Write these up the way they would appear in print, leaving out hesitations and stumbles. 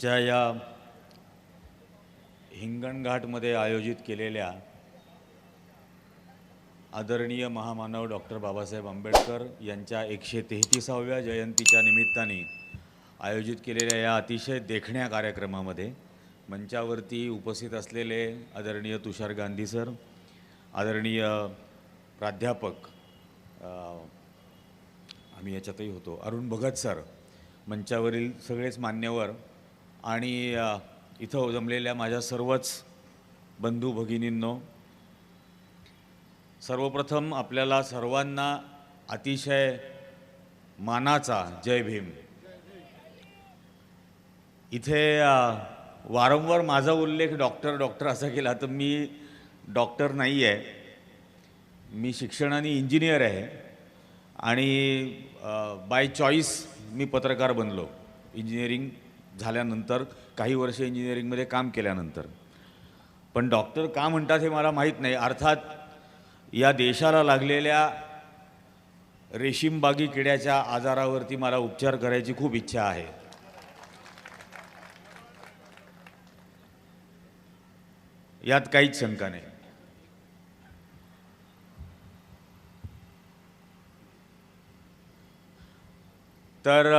च्या या हिंगणघाटमध्ये आयोजित केलेल्या आदरणीय महामानव डॉक्टर बाबासाहेब आंबेडकर यांच्या 133व्या जयंतीच्या निमित्ताने आयोजित केलेल्या या अतिशय देखण्या कार्यक्रमामध्ये मंचावरती उपस्थित असलेले आदरणीय तुषार गांधी सर, आदरणीय प्राध्यापक आम्ही याच्यातही होतो अरुण भगत सर, मंचावरील सगळेच मान्यवर आणि इथं जमलेल्या माझ्या सर्वच बंधू भगिनींनो, सर्वप्रथम आपल्याला सर्वांना अतिशय मानाचा जय भीम। इथे वारंवार माझा उल्लेख डॉक्टर असा केला तर मी डॉक्टर नाही आहे, मी शिक्षणाने इंजिनियर आहे आणि बाय चॉईस मी पत्रकार बनलो। इंजिनिअरिंग झाल्यानंतर काही वर्ष इंजिनिअरिंगमध्ये काम केल्यानंतर, पण डॉक्टर का म्हणतात हे मला माहीत नाही। अर्थात या देशाला लागलेल्या रेशीमबागी किड्याच्या आजारावरती मला उपचार करायची खूप इच्छा आहे। यात काहीच शंका नाही। तर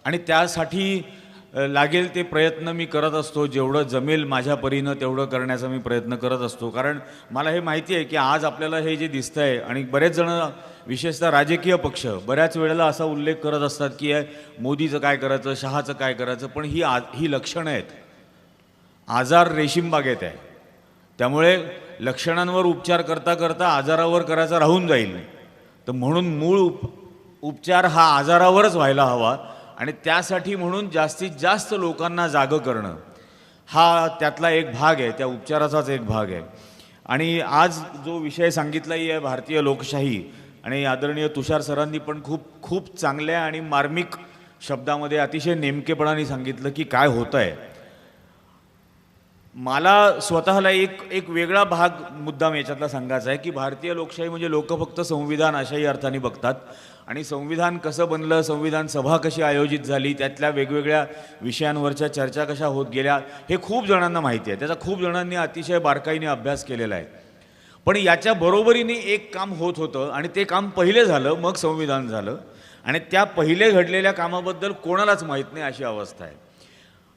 आणि त्यासाठी लागेल ते प्रयत्न मी करत असतो, जेवढं जमेल माझ्या परीनं तेवढं करण्याचा मी प्रयत्न करत असतो। कारण मला हे माहिती आहे की आज आपल्याला हे जे दिसतंय आणि बरेच जण विशेषतः राजकीय पक्ष बऱ्याच वेळेला असा उल्लेख करत असतात की मोदीचं काय करायचं, शहाचं काय करायचं, पण ही लक्षणं आहेत। आजार रेशीमबागेत आहे, त्यामुळे लक्षणांवर उपचार करता करता आजारावर करायचा राहून जाईल। तर म्हणून मूळ उपचार हा आजारावरच व्हायला हवा आणि त्यासाठी म्हणून जास्तीत जास्त लोकांना जागं करणं हा त्यातला एक भाग आहे, त्या उपचाराचाच एक भाग आहे। आणि आज जो विषय सांगितलाही आहे भारतीय लोकशाही, आणि आदरणीय तुषार सरांनी पण खूप चांगल्या आणि मार्मिक शब्दामध्ये अतिशय नेमकेपणाने सांगितलं की काय होतं आहे। मला स्वतःला एक वेगळा भाग मुद्दाम याच्यातला सांगायचा आहे की भारतीय लोकशाही म्हणजे लोक फक्त संविधान अशाही अर्थाने बघतात आणि संविधान कसं बनलं, संविधान सभा कशी आयोजित झाली, त्यातल्या वेगवेगळ्या विषयांवरच्या चर्चा कशा होत गेल्या हे खूप जणांना माहिती आहे, त्याचा खूप जणांनी अतिशय बारकाईने अभ्यास केलेला आहे। पण याच्या बरोबरीने एक काम होत होतं आणि ते काम पहिले झालं, मग संविधान झालं आणि त्या पहिले घडलेल्या कामाबद्दल कोणालाच माहीत नाही अशी अवस्था आहे।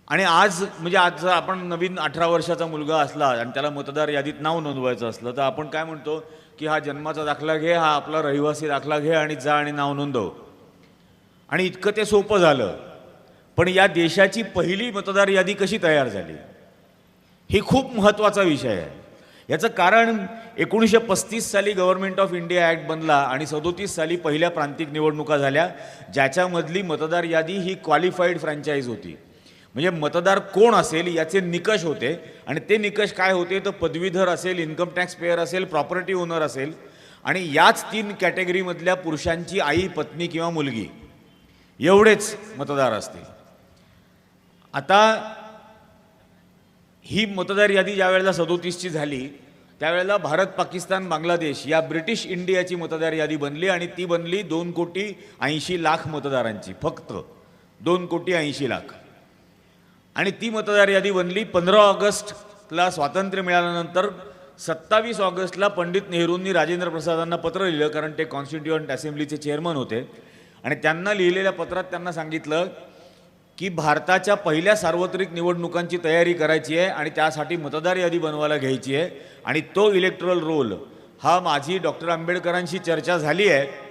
आणि आज म्हणजे आज जर आपण नवीन 18 वर्षाचा मुलगा असला आणि त्याला मतदार यादीत नाव नोंदवायचं असलं तर आपण काय म्हणतो की हा जन्माचा दाखला घे, हा आपला रहिवासी दाखला घे आणि जा आणि नाव नोंदव, आणि इतकं ते सोपं झालं। पण या देशाची पहिली मतदार यादी कशी तयार झाली ही खूप महत्त्वाचा विषय आहे। याचं कारण 1935 साली गव्हर्नमेंट ऑफ इंडिया ॲक्ट बनला आणि 37 साली पहिल्या प्रांतिक निवडणुका झाल्या, ज्याच्यामधली मतदार यादी ही क्वालिफाईड फ्रँचाईज होती। म्हणजे मतदार कोण असेल याचे निकष होते आणि ते निकष काय होते तर पदवीधर असेल, इन्कम टॅक्स पेयर असेल, प्रॉपर्टी ओनर असेल आणि याच 3 कॅटेगरीमधल्या पुरुषांची आई, पत्नी किंवा मुलगी एवढेच मतदार असतील। आता ही मतदार यादी ज्या वेळेला 37ची झाली त्यावेळेला भारत, पाकिस्तान, बांगलादेश या ब्रिटिश इंडियाची मतदार यादी बनली आणि ती बनली 2,80,00,000 मतदारांची, फक्त 2,80,00,000। आणि ती मतदार यादी बनली 15 ऑगस्टला स्वातंत्र्य मिळाल्यानंतर। 27 ऑगस्टला पंडित नेहरूंनी राजेंद्र प्रसादांना पत्र लिहिलं, कारण ते कॉन्स्टिट्युएंट असेंब्लीचे चेअरमन होते, आणि त्यांना लिहिलेल्या पत्रात त्यांना सांगितलं की भारताच्या पहिल्या सार्वत्रिक निवडणुकांची तयारी करायची आहे आणि त्यासाठी मतदार यादी बनवायला घ्यायची आहे आणि तो इलेक्टोरल रोल हा माझी डॉक्टर आंबेडकरांशी चर्चा झाली आहे।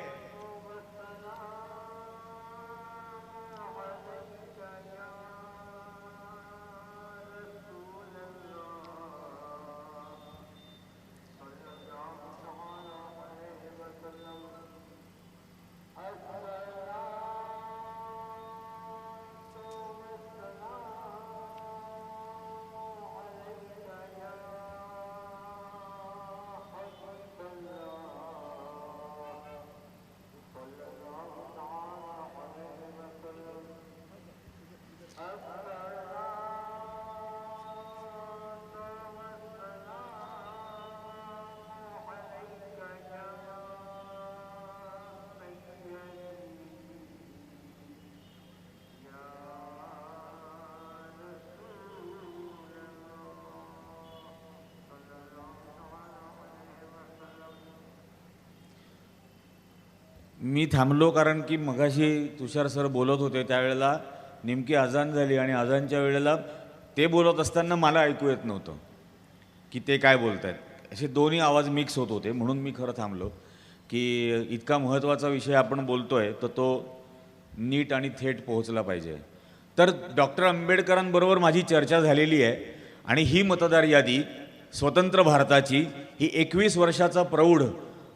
मी थांबलो कारण की मगाशी तुषार सर बोलत होते त्यावेळेला नेमकी अजान झाली आणि अजानच्या वेळेला ते बोलत असताना मला ऐकू येत नव्हतं की ते काय बोलत आहेत. असे दोन्ही आवाज मिक्स होत होते म्हणून मी खरं थांबलो की इतका महत्त्वाचा विषय आपण बोलतोय तर तो नीट आणि थेट पोहोचला पाहिजे. तर डॉक्टर आंबेडकरांबरोबर माझी चर्चा झालेली आहे आणि ही मतदार यादी स्वतंत्र भारताची ही 21 वर्षाचा प्रौढ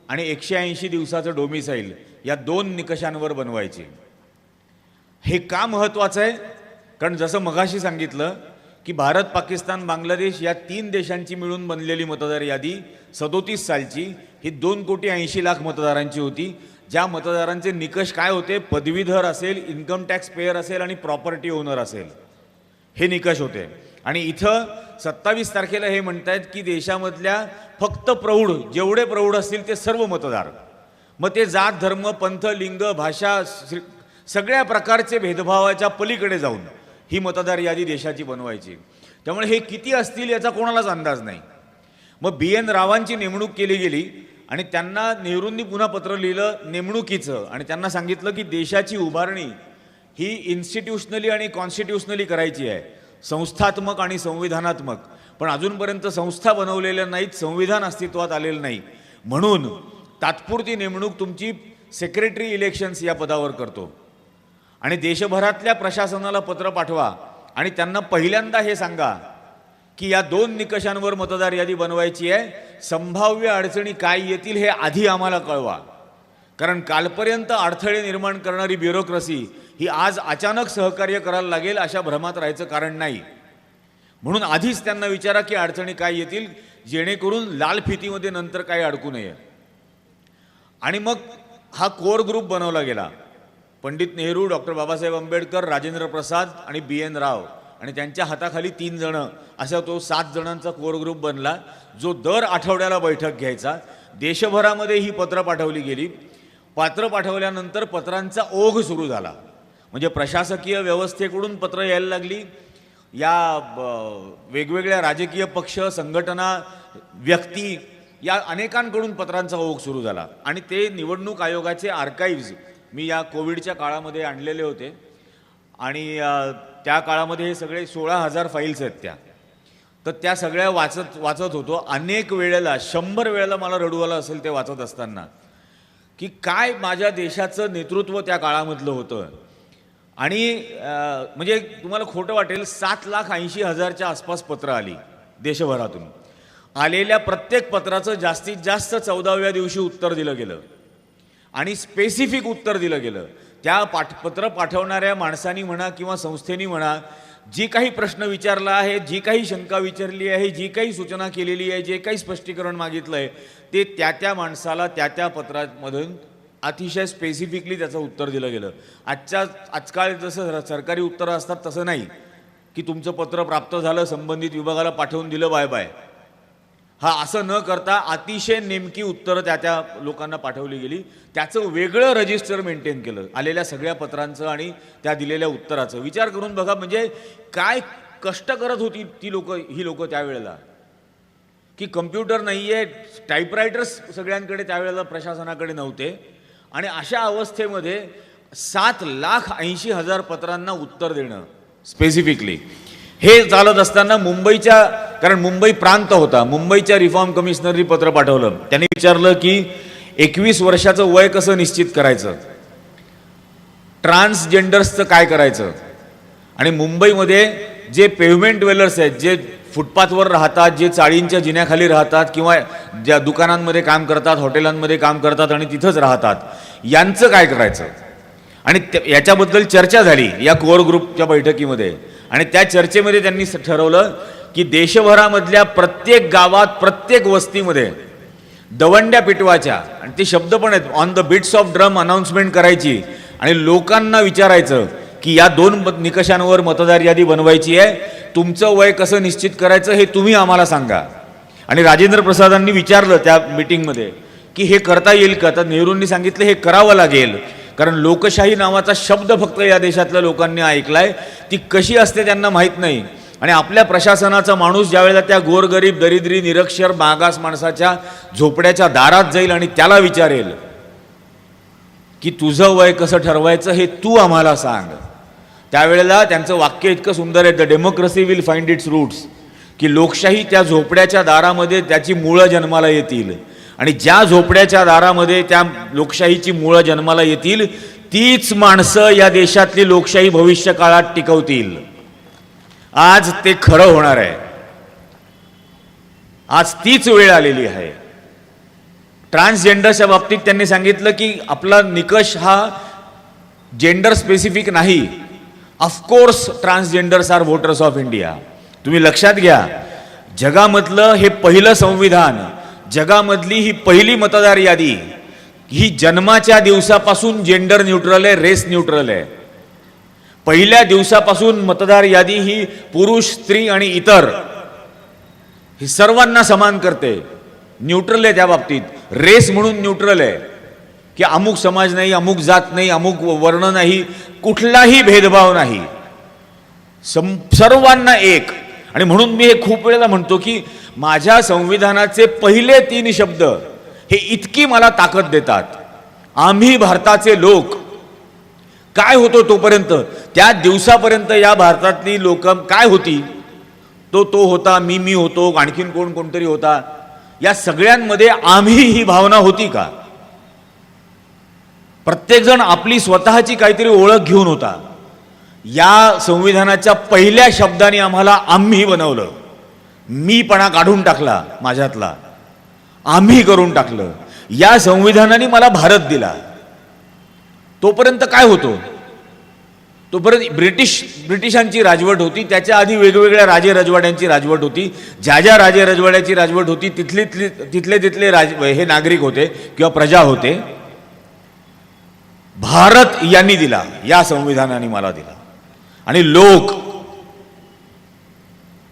आणि 180 दिवसाचं डोमिसाईल या 2 निकषांवर बनवायची. हे का महत्त्वाचं आहे? कारण जसं मगाशी सांगितलं की भारत, पाकिस्तान, बांगलादेश या 3 देशांची मिळून बनलेली मतदार यादी 37 सालची ही 2,80,00,000 मतदारांची होती. ज्या मतदारांचे निकष काय होते? पदवीधर असेल, इन्कम टॅक्स पेयर असेल आणि प्रॉपर्टी ओनर असेल, हे निकष होते. आणि इथं 27 तारखेला हे म्हणतायत की देशामधल्या फक्त प्रौढ, जेवढे प्रौढ असतील ते सर्व मतदार, मग ते जात, धर्म, पंथ, लिंग, भाषा, सगळ्या प्रकारचे भेदभावाच्या पलीकडे जाऊन ही मतदार यादी देशाची बनवायची. त्यामुळे हे किती असतील याचा कोणालाच अंदाज नाही. मग BN रावांची नेमणूक केली गेली आणि त्यांना नेहरूंनी पुन्हा पत्र लिहिलं नेमणुकीचं आणि त्यांना सांगितलं की देशाची उभारणी ही इन्स्टिट्यूशनली आणि कॉन्स्टिट्यूशनली करायची आहे, संस्थात्मक आणि संविधानात्मक. पण अजूनपर्यंत संस्था बनवलेल्या नाहीत, संविधान अस्तित्वात आलेलं नाही. म्हणून तात्पुरती नेमणूक तुमची सेक्रेटरी इलेक्शन्स या पदावर करतो आणि देशभरातल्या प्रशासनाला पत्र पाठवा आणि त्यांना पहिल्यांदा हे सांगा की या 2 निकषांवर मतदार यादी बनवायची आहे. संभाव्य अडचणी काय येतील हे आधी आम्हाला कळवा. कारण कालपर्यंत अडथळे निर्माण करणारी ब्युरोक्रेसी ही आज अचानक सहकार्य करायला लागेल अशा भ्रमात राहायचं कारण नाही. म्हणून आधीच त्यांना विचारा की अडचणी काय येतील, जेणेकरून लाल फितीमध्ये नंतर काही अडकू नये. आणि मग हा कोर ग्रुप बनवला गेला. पंडित नेहरू, डॉक्टर बाबासाहेब आंबेडकर, राजेंद्र प्रसाद आणि BN राव आणि त्यांच्या हाताखाली 3 जणं, असा तो 7 जणांचा कोर ग्रुप बनला जो दर आठवड्याला बैठक घ्यायचा. देशभरामध्ये ही पत्र पाठवली गेली. पत्र पाठवल्यानंतर पत्रांचा ओघ सुरू झाला. म्हणजे प्रशासकीय व्यवस्थेकडून पत्र यायला लागली, या वेगवेगळ्या राजकीय पक्ष, संघटना, व्यक्ती या अनेकांकडून पत्रांचा ओघ सुरू झाला. आणि ते निवडणूक आयोगाचे आर्काइव्ज मी या कोविडच्या काळामध्ये आणलेले होते आणि त्या काळामध्ये हे सगळे 16,000 फाईल्स आहेत तर त्या सगळ्या वाचत होतो. अनेक वेळेला 100 वेळेला मला रडू आलं असेल ते वाचत असताना की काय माझ्या देशाचं नेतृत्व त्या काळामधलं होतं. आणि म्हणजे तुम्हाला खोटं वाटेल, 7,80,000च्या आसपास पत्र आली देशभरातून. आलेल्या प्रत्येक पत्राचं जास्तीत जास्त 14व्या दिवशी उत्तर दिलं गेलं आणि स्पेसिफिक उत्तर दिलं गेलं. त्या पत्र पाठवणाऱ्या माणसांनी म्हणा किंवा संस्थेनी म्हणा, जी काही प्रश्न विचारला आहे, जी काही शंका विचारली आहे, जी काही सूचना केलेली आहे, जे काही स्पष्टीकरण मागितलं आहे, ते त्या माणसाला त्या पत्रामधून अतिशय स्पेसिफिकली त्याचं उत्तर दिलं गेलं. आजकाल जसं सरकारी उत्तरं असतात तसं नाही की तुमचं पत्र प्राप्त झालं, संबंधित विभागाला पाठवून दिलं, बाय बाय. हा, असं न करता अतिशय नेमकी उत्तरं त्या लोकांना पाठवली गेली. त्याचं वेगळं रजिस्टर मेंटेन केलं आलेल्या सगळ्या पत्रांचं आणि त्या दिलेल्या उत्तराचं. विचार करून बघा म्हणजे काय कष्ट करत होती ही लोक त्यावेळेला, की कम्प्युटर नाही आहे, टाईपरायटर्स सगळ्यांकडे त्यावेळेला प्रशासनाकडे नव्हते. आणि अशा अवस्थेमध्ये 7,80,000 पत्रांना उत्तर देणं स्पेसिफिकली, हे चालत असताना मुंबईच्या, कारण मुंबई प्रांत होता, मुंबईच्या रिफॉर्म कमिशनरनी पत्र पाठवलं. त्यांनी विचारलं की 21 वर्षाचं वय कसं निश्चित करायचं, ट्रान्सजेंडर्सचं काय करायचं. आणि मुंबईमध्ये जे पेव्हमेंट ड्वेलर्स आहेत, जे फुटपाथवर राहतात, जे चाळींच्या जिन्याखाली राहतात किंवा ज्या दुकानांमध्ये काम करतात, हॉटेलांमध्ये काम करतात आणि तिथंच राहतात, यांचं काय करायचं. आणि याच्याबद्दल चर्चा झाली या कोर ग्रुपच्या बैठकीमध्ये. आणि त्या चर्चेमध्ये त्यांनी ठरवलं की देशभरामधल्या प्रत्येक गावात, प्रत्येक वस्तीमध्ये दवंड्या पिटवायच्या आणि ते शब्द पण आहेत, on the beats of drum announcement करायची आणि लोकांना विचारायचं की या 2 निकषांवर मतदार यादी बनवायची आहे, तुमचं वय कसं निश्चित करायचं हे तुम्ही आम्हाला सांगा. आणि राजेंद्र प्रसादांनी विचारलं त्या मीटिंगमध्ये की हे करता येईल का. तर नेहरूंनी सांगितलं हे करावं लागेल, कारण लोकशाही नावाचा शब्द फक्त या देशातल्या लोकांनी ऐकलाय, ती कशी असते त्यांना माहीत नाही. आणि आपल्या प्रशासनाचा माणूस ज्यावेळेला त्या गोरगरीब, दरिद्री, निरक्षर, मागास माणसाच्या झोपड्याच्या दारात जाईल आणि त्याला विचारेल की तुझं वय कसं ठरवायचं हे तू आम्हाला सांग. त्यावेळेला त्यांचं वाक्य इतकं सुंदर आहे, the democracy will find its roots, की लोकशाही त्या झोपड्याच्या दारामध्ये त्याची मुळं जन्माला येतील, आणि ज्या झोपड्याच्या दारामध्ये त्या लोकशाहीची मुळं जन्माला येतील तीच माणसं या देशातली लोकशाही भविष्य काळात टिकवतील. आज ते खरं होणार आहे. आज तीच वेळ आलेली आहे. ट्रान्सजेंडरच्या बाबतीत त्यांनी सांगितलं की आपला निकष हा जेंडर स्पेसिफिक नाही. Of course transgenders are voters of India. तुम्ही लक्षात घ्या, जगामधलं हे पहिलं संविधान, जगामधली ही पहिली मतदार यादी ही जन्माच्या दिवसापासून जेंडर न्यूट्रल आहे, रेस न्यूट्रल आहे. पहिल्या दिवसापासून मतदार यादी ही पुरुष, स्त्री आणि इतर हे सर्वांना समान करते. न्यूट्रल आहे त्या बाबतीत. रेस म्हणून न्यूट्रल आहे की अमुक समाज नाही, अमुक जात नाही, अमुक वर्ण नाही, कुठलाही भेदभाव नाही, सर्वांना एक. आणि म्हणून मी हे खूप वेळेला म्हणतो की माझ्या संविधानाचे पहिले 3 शब्द हे इतकी मला ताकद देतात. आम्ही भारताचे लोक. काय होतो तोपर्यंत, त्या दिवसापर्यंत या भारतातली लोक काय होती, तो होता, मी होतो, आणखीन कोणतरी होता. या सगळ्यांमध्ये आम्ही ही भावना होती का? प्रत्येकजण आपली स्वतःची काहीतरी ओळख घेऊन होता. या संविधानाच्या पहिल्या शब्दाने आम्हाला आम्ही बनवलं. मीपणा काढून टाकला माझ्यातला, आम्ही करून टाकलं. या संविधानाने मला भारत दिला. तोपर्यंत काय होतो, तोपर्यंत ब्रिटिशांची राजवट होती. त्याच्या आधी वेगवेगळ्या राजे रजवाड्यांची राजवट होती. ज्या राजे रजवाड्याची राजवट होती तिथले हे नागरिक होते किंवा प्रजा होते. भारत यांनी दिला, या संविधानाने मला दिला. आणि लोक,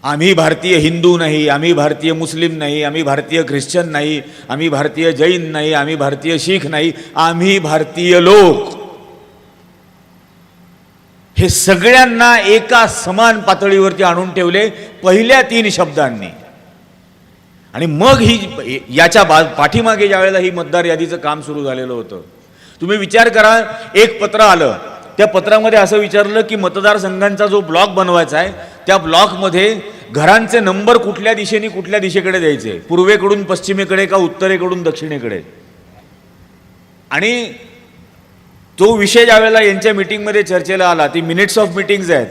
आम्ही भारतीय हिंदू नाही, आम्ही भारतीय मुस्लिम नाही, आम्ही भारतीय ख्रिश्चन नाही, आम्ही भारतीय जैन नाही, आम्ही भारतीय शीख नाही, आम्ही भारतीय लोक, हे सगळ्यांना एका समान पातळीवरती आणून ठेवले पहिल्या 3 शब्दांनी. आणि मग ही याच्या पाठीमागे ज्या वेळेला ही मतदार यादीचं काम सुरू झालेलं होतं, तुम्ही विचार करा, एक पत्र आलं. त्या पत्रामध्ये असं विचारलं की मतदारसंघांचा जो ब्लॉक बनवायचा आहे त्या ब्लॉकमध्ये घरांचे नंबर कुठल्या दिशेने कुठल्या दिशेकडे द्यायचे, पूर्वेकडून पश्चिमेकडे का उत्तरेकडून दक्षिणेकडे. आणि तो विषय ज्यावेळेला यांच्या मीटिंगमध्ये चर्चेला आला, ती मिनिट्स ऑफ मीटिंग्ज आहेत,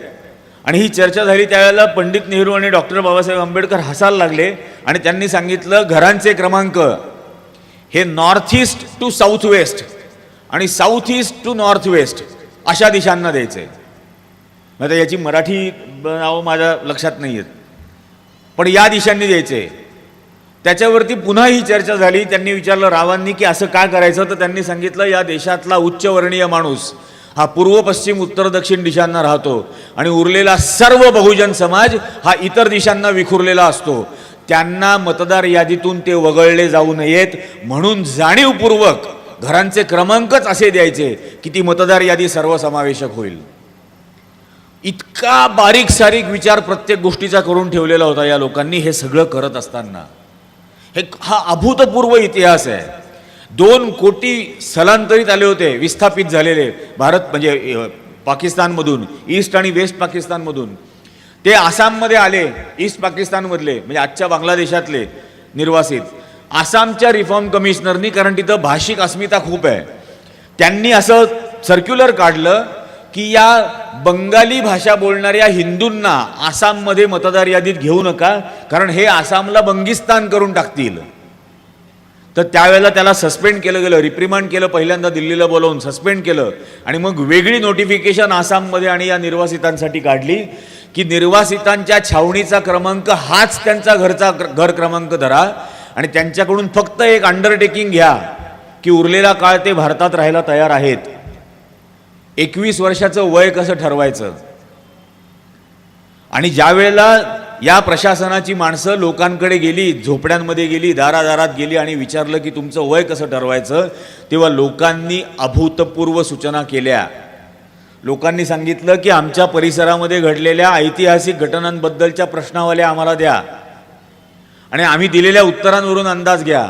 आणि ही चर्चा झाली त्यावेळेला पंडित नेहरू आणि डॉक्टर बाबासाहेब आंबेडकर हसायला लागले आणि त्यांनी सांगितलं घरांचे क्रमांक हे north east to south west आणि south east to north west अशा दिशांना द्यायचे. आता याची मराठी नावं माझ्या लक्षात नाही आहेत, पण या दिशांनी द्यायचे. त्याच्यावरती पुन्हा ही चर्चा झाली. त्यांनी विचारलं रावांनी की असं काय करायचं, तर त्यांनी सांगितलं या देशातला उच्चवर्णीय माणूस हा पूर्व पश्चिम उत्तर दक्षिण दिशांना राहतो आणि उरलेला सर्व बहुजन समाज हा इतर दिशांना विखुरलेला असतो. त्यांना मतदार यादीतून ते वगळले जाऊ नयेत म्हणून जाणीवपूर्वक घरांचे क्रमांकच असे द्यायचे की ती मतदार यादी सर्वसमावेशक होईल. इतका बारीक सारीक विचार प्रत्येक गोष्टीचा करून ठेवलेला होता या लोकांनी. हे सगळं करत असताना हा अभूतपूर्व इतिहास आहे. 2 कोटी स्थलांतरित आले होते, विस्थापित झालेले भारत म्हणजे पाकिस्तानमधून, ईस्ट आणि वेस्ट पाकिस्तानमधून. ते आसाममध्ये आले, ईस्ट पाकिस्तानमधले म्हणजे आजच्या बांगलादेशातले निर्वासित. आसामच्या रिफॉर्म कमिशनरनी, कारण तिथं भाषिक अस्मिता खूप आहे, त्यांनी असं सर्क्युलर काढलं की या बंगाली भाषा बोलणाऱ्या हिंदूंना आसाममध्ये मतदार यादीत घेऊ नका, कारण हे आसामला बंगिस्तान करून टाकतील. तर त्यावेळेला त्याला सस्पेंड केलं गेलं, रिप्रिमांड केलं, पहिल्यांदा दिल्लीला बोलावून सस्पेंड केलं. आणि मग वेगळी नोटिफिकेशन आसाममध्ये आणि या निर्वासितांसाठी काढली की निर्वासितांच्या छावणीचा क्रमांक हाच त्यांचा घर क्रमांक धरा आणि त्यांच्याकडून फक्त एक अंडरटेकिंग घ्या की उरलेला काळ ते भारतात राहायला तयार आहेत. 21 वर्षाचं वय कसं ठरवायचं. आणि ज्या वेळेला या प्रशासनाची माणसं लोकांकडे गेली, झोपड्यांमध्ये गेली, दारादारात गेली आणि विचारलं की तुमचं वय कसं ठरवायचं, तेव्हा लोकांनी अभूतपूर्व सूचना केल्या. लोकांनी सांगितलं की आमच्या परिसरामध्ये घडलेल्या ऐतिहासिक घटनांबद्दलच्या प्रश्नावल्या आम्हाला द्या आणि आम्ही दिलेल्या उत्तरांवरून अंदाज घ्या.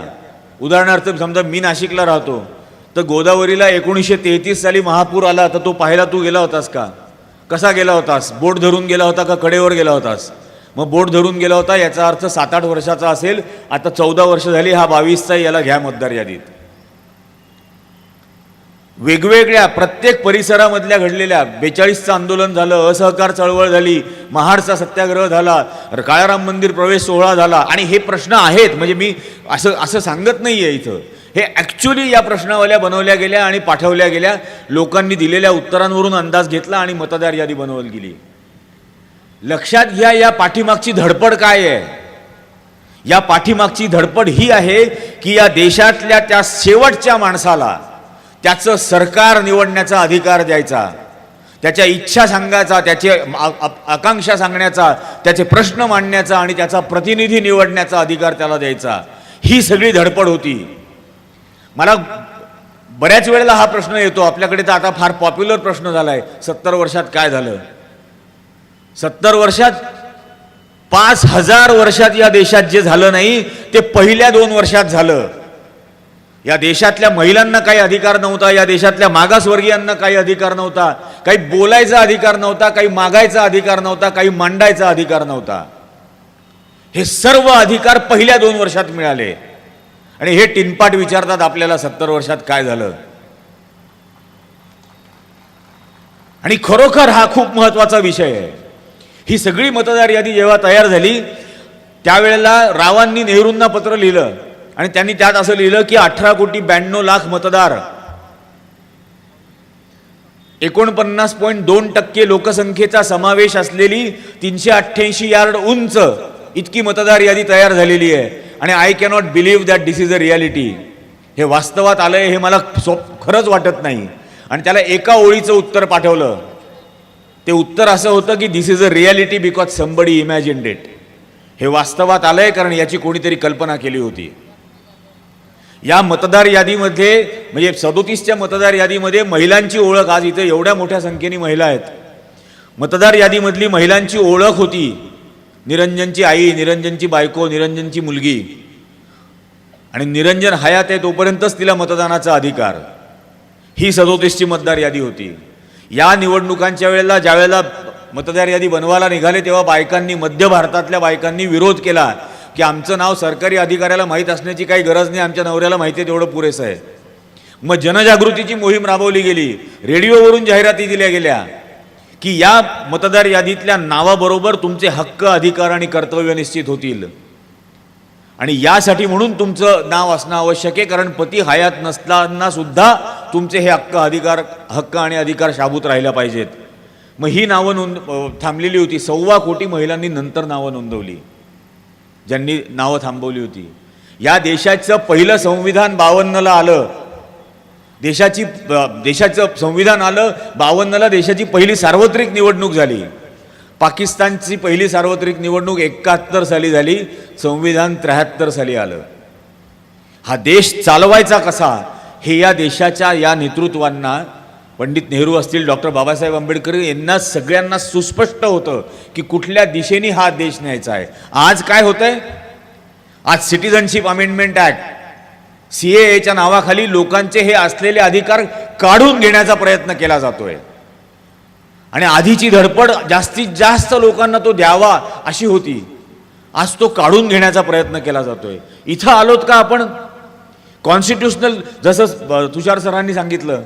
उदाहरणार्थ समजा मी नाशिकला राहतो, तर गोदावरीला 1933 साली महापूर आला, तर तो पाहायला तू गेला होतास का? कसा गेला होतास? बोट धरून गेला होता का कडेवर गेला होतास? मग बोट धरून गेला होता याचा अर्थ 7-8 वर्षाचा असेल. आता 14 वर्ष झाली, हा 22चा, याला घ्या मतदार यादीत. वेगवेगळ्या प्रत्येक परिसरामधल्या घडलेल्या 42चं आंदोलन झालं, असहकार चळवळ झाली, महाडचा सत्याग्रह झाला, काळाराम मंदिर प्रवेश सोहळा झाला. आणि हे प्रश्न आहेत, म्हणजे मी असं सांगत नाही आहे इथं, हे ॲक्च्युली या प्रश्नावल्या बनवल्या गेल्या आणि पाठवल्या गेल्या. लोकांनी दिलेल्या उत्तरांवरून अंदाज घेतला आणि मतदार यादी बनवली गेली. लक्षात घ्या, या पाठीमागची धडपड काय आहे? या पाठीमागची धडपड ही आहे की या देशातल्या त्या शेवटच्या माणसाला त्याचं सरकार निवडण्याचा अधिकार द्यायचा, त्याच्या इच्छा सांगायचा, त्याचे आकांक्षा सांगण्याचा, त्याचे प्रश्न मांडण्याचा आणि त्याचा प्रतिनिधी निवडण्याचा अधिकार त्याला द्यायचा. ही सगळी धडपड होती. मला बऱ्याच वेळेला हा प्रश्न येतो, आपल्याकडे तर आता फार पॉप्युलर प्रश्न झाला आहे, 70 वर्षात काय झालं? 70 वर्षात 5000 वर्षात या देशात जे झालं नाही ते पहिल्या 2 वर्षात झालं. या देशातल्या महिलांना काही अधिकार नव्हता, या देशातल्या मागासवर्गीयांना काही अधिकार नव्हता, काही बोलायचा अधिकार नव्हता, काही मागायचा अधिकार नव्हता, काही मांडायचा अधिकार नव्हता. हे सर्व अधिकार पहिल्या 2 वर्षात मिळाले. आणि हे टिनपाट विचारतात आपल्याला 70 वर्षात काय झालं. आणि खरोखर हा खूप महत्वाचा विषय आहे. ही सगळी मतदार यादी जेव्हा तयार झाली त्यावेळेला रावांनी नेहरूंना पत्र लिहिलं आणि त्यांनी त्यात असं लिहिलं की 18,92,00,000 मतदार, 49.2% लोकसंख्येचा समावेश असलेली 388 यार्ड उंच इतकी मतदार यादी तयार झालेली आहे. आणि I cannot believe that this is a reality. हे वास्तवात आलंय हे मला खरंच वाटत नाही. आणि त्याला एका ओळीचं उत्तर पाठवलं. ते उत्तर असं होतं की this is a reality because somebody imagined it. हे वास्तवात आलंय कारण याची कोणीतरी कल्पना केली होती. या मतदार यादीमध्ये म्हणजे 37च्या मतदार यादीमध्ये महिलांची ओळख, आज इथे एवढ्या मोठ्या संख्येने महिला आहेत, मतदार यादीमधली महिलांची ओळख होती. निरंजनची आई, निरंजनची बायको, निरंजनची मुलगी. आणि निरंजन हयात आहे तोपर्यंतच तिला मतदानाचा अधिकार. ही 37ची मतदार यादी होती. या निवडणुकांच्या वेळेला ज्यावेळेला मतदार यादी बनवायला निघाले तेव्हा बायकांनी, मध्य भारतातल्या बायकांनी विरोध केला की आमचं नाव सरकारी अधिकाऱ्याला माहीत असण्याची काही गरज नाही, आमच्या नवऱ्याला माहिती आहे तेवढं पुरेसं आहे. मग जनजागृतीची मोहीम राबवली गेली, रेडिओवरून जाहिराती दिल्या गेल्या की या मतदार यादीतल्या नावाबरोबर तुमचे हक्क, अधिकार आणि कर्तव्य निश्चित होतील. आणि यासाठी म्हणून तुमचं नाव असणं आवश्यक आहे, कारण पती हयात नसताना सुद्धा तुमचे हे हक्क आणि अधिकार शाबूत राहिला पाहिजेत. मग ही नावं थांबलेली होती. 1.25 कोटी महिलांनी नंतर नावं नोंदवली, ज्यांनी नावं थांबवली होती. या देशाचं पहिलं संविधान 52ला आलं. देशाचं संविधान आलं 52ला. देशाची पहिली सार्वत्रिक निवडणूक झाली. पाकिस्तानची पहिली सार्वत्रिक निवडणूक 71 साली झाली. संविधान 73 साली आलं. हा देश चालवायचा कसा हे या देशाच्या या नेतृत्वांना, पंडित नेहरू असतील, डॉक्टर बाबासाहेब आंबेडकर यांना सगळ्यांना सुस्पष्ट होतं की कुठल्या दिशेने हा देश न्यायचा आहे. आज काय होतंय? आज सिटिझनशिप अमेंडमेंट ऍक्ट, CAAच्या नावाखाली लोकांचे हे असलेले अधिकार काढून घेण्याचा प्रयत्न केला जातोय. आणि आधीची धडपड जास्तीत जास्त लोकांना तो द्यावा अशी होती. आज तो काढून घेण्याचा प्रयत्न केला जातोय. इथं आलोत का आपण? कॉन्स्टिट्यूशनल, जसं तुषार सरांनी सांगितलं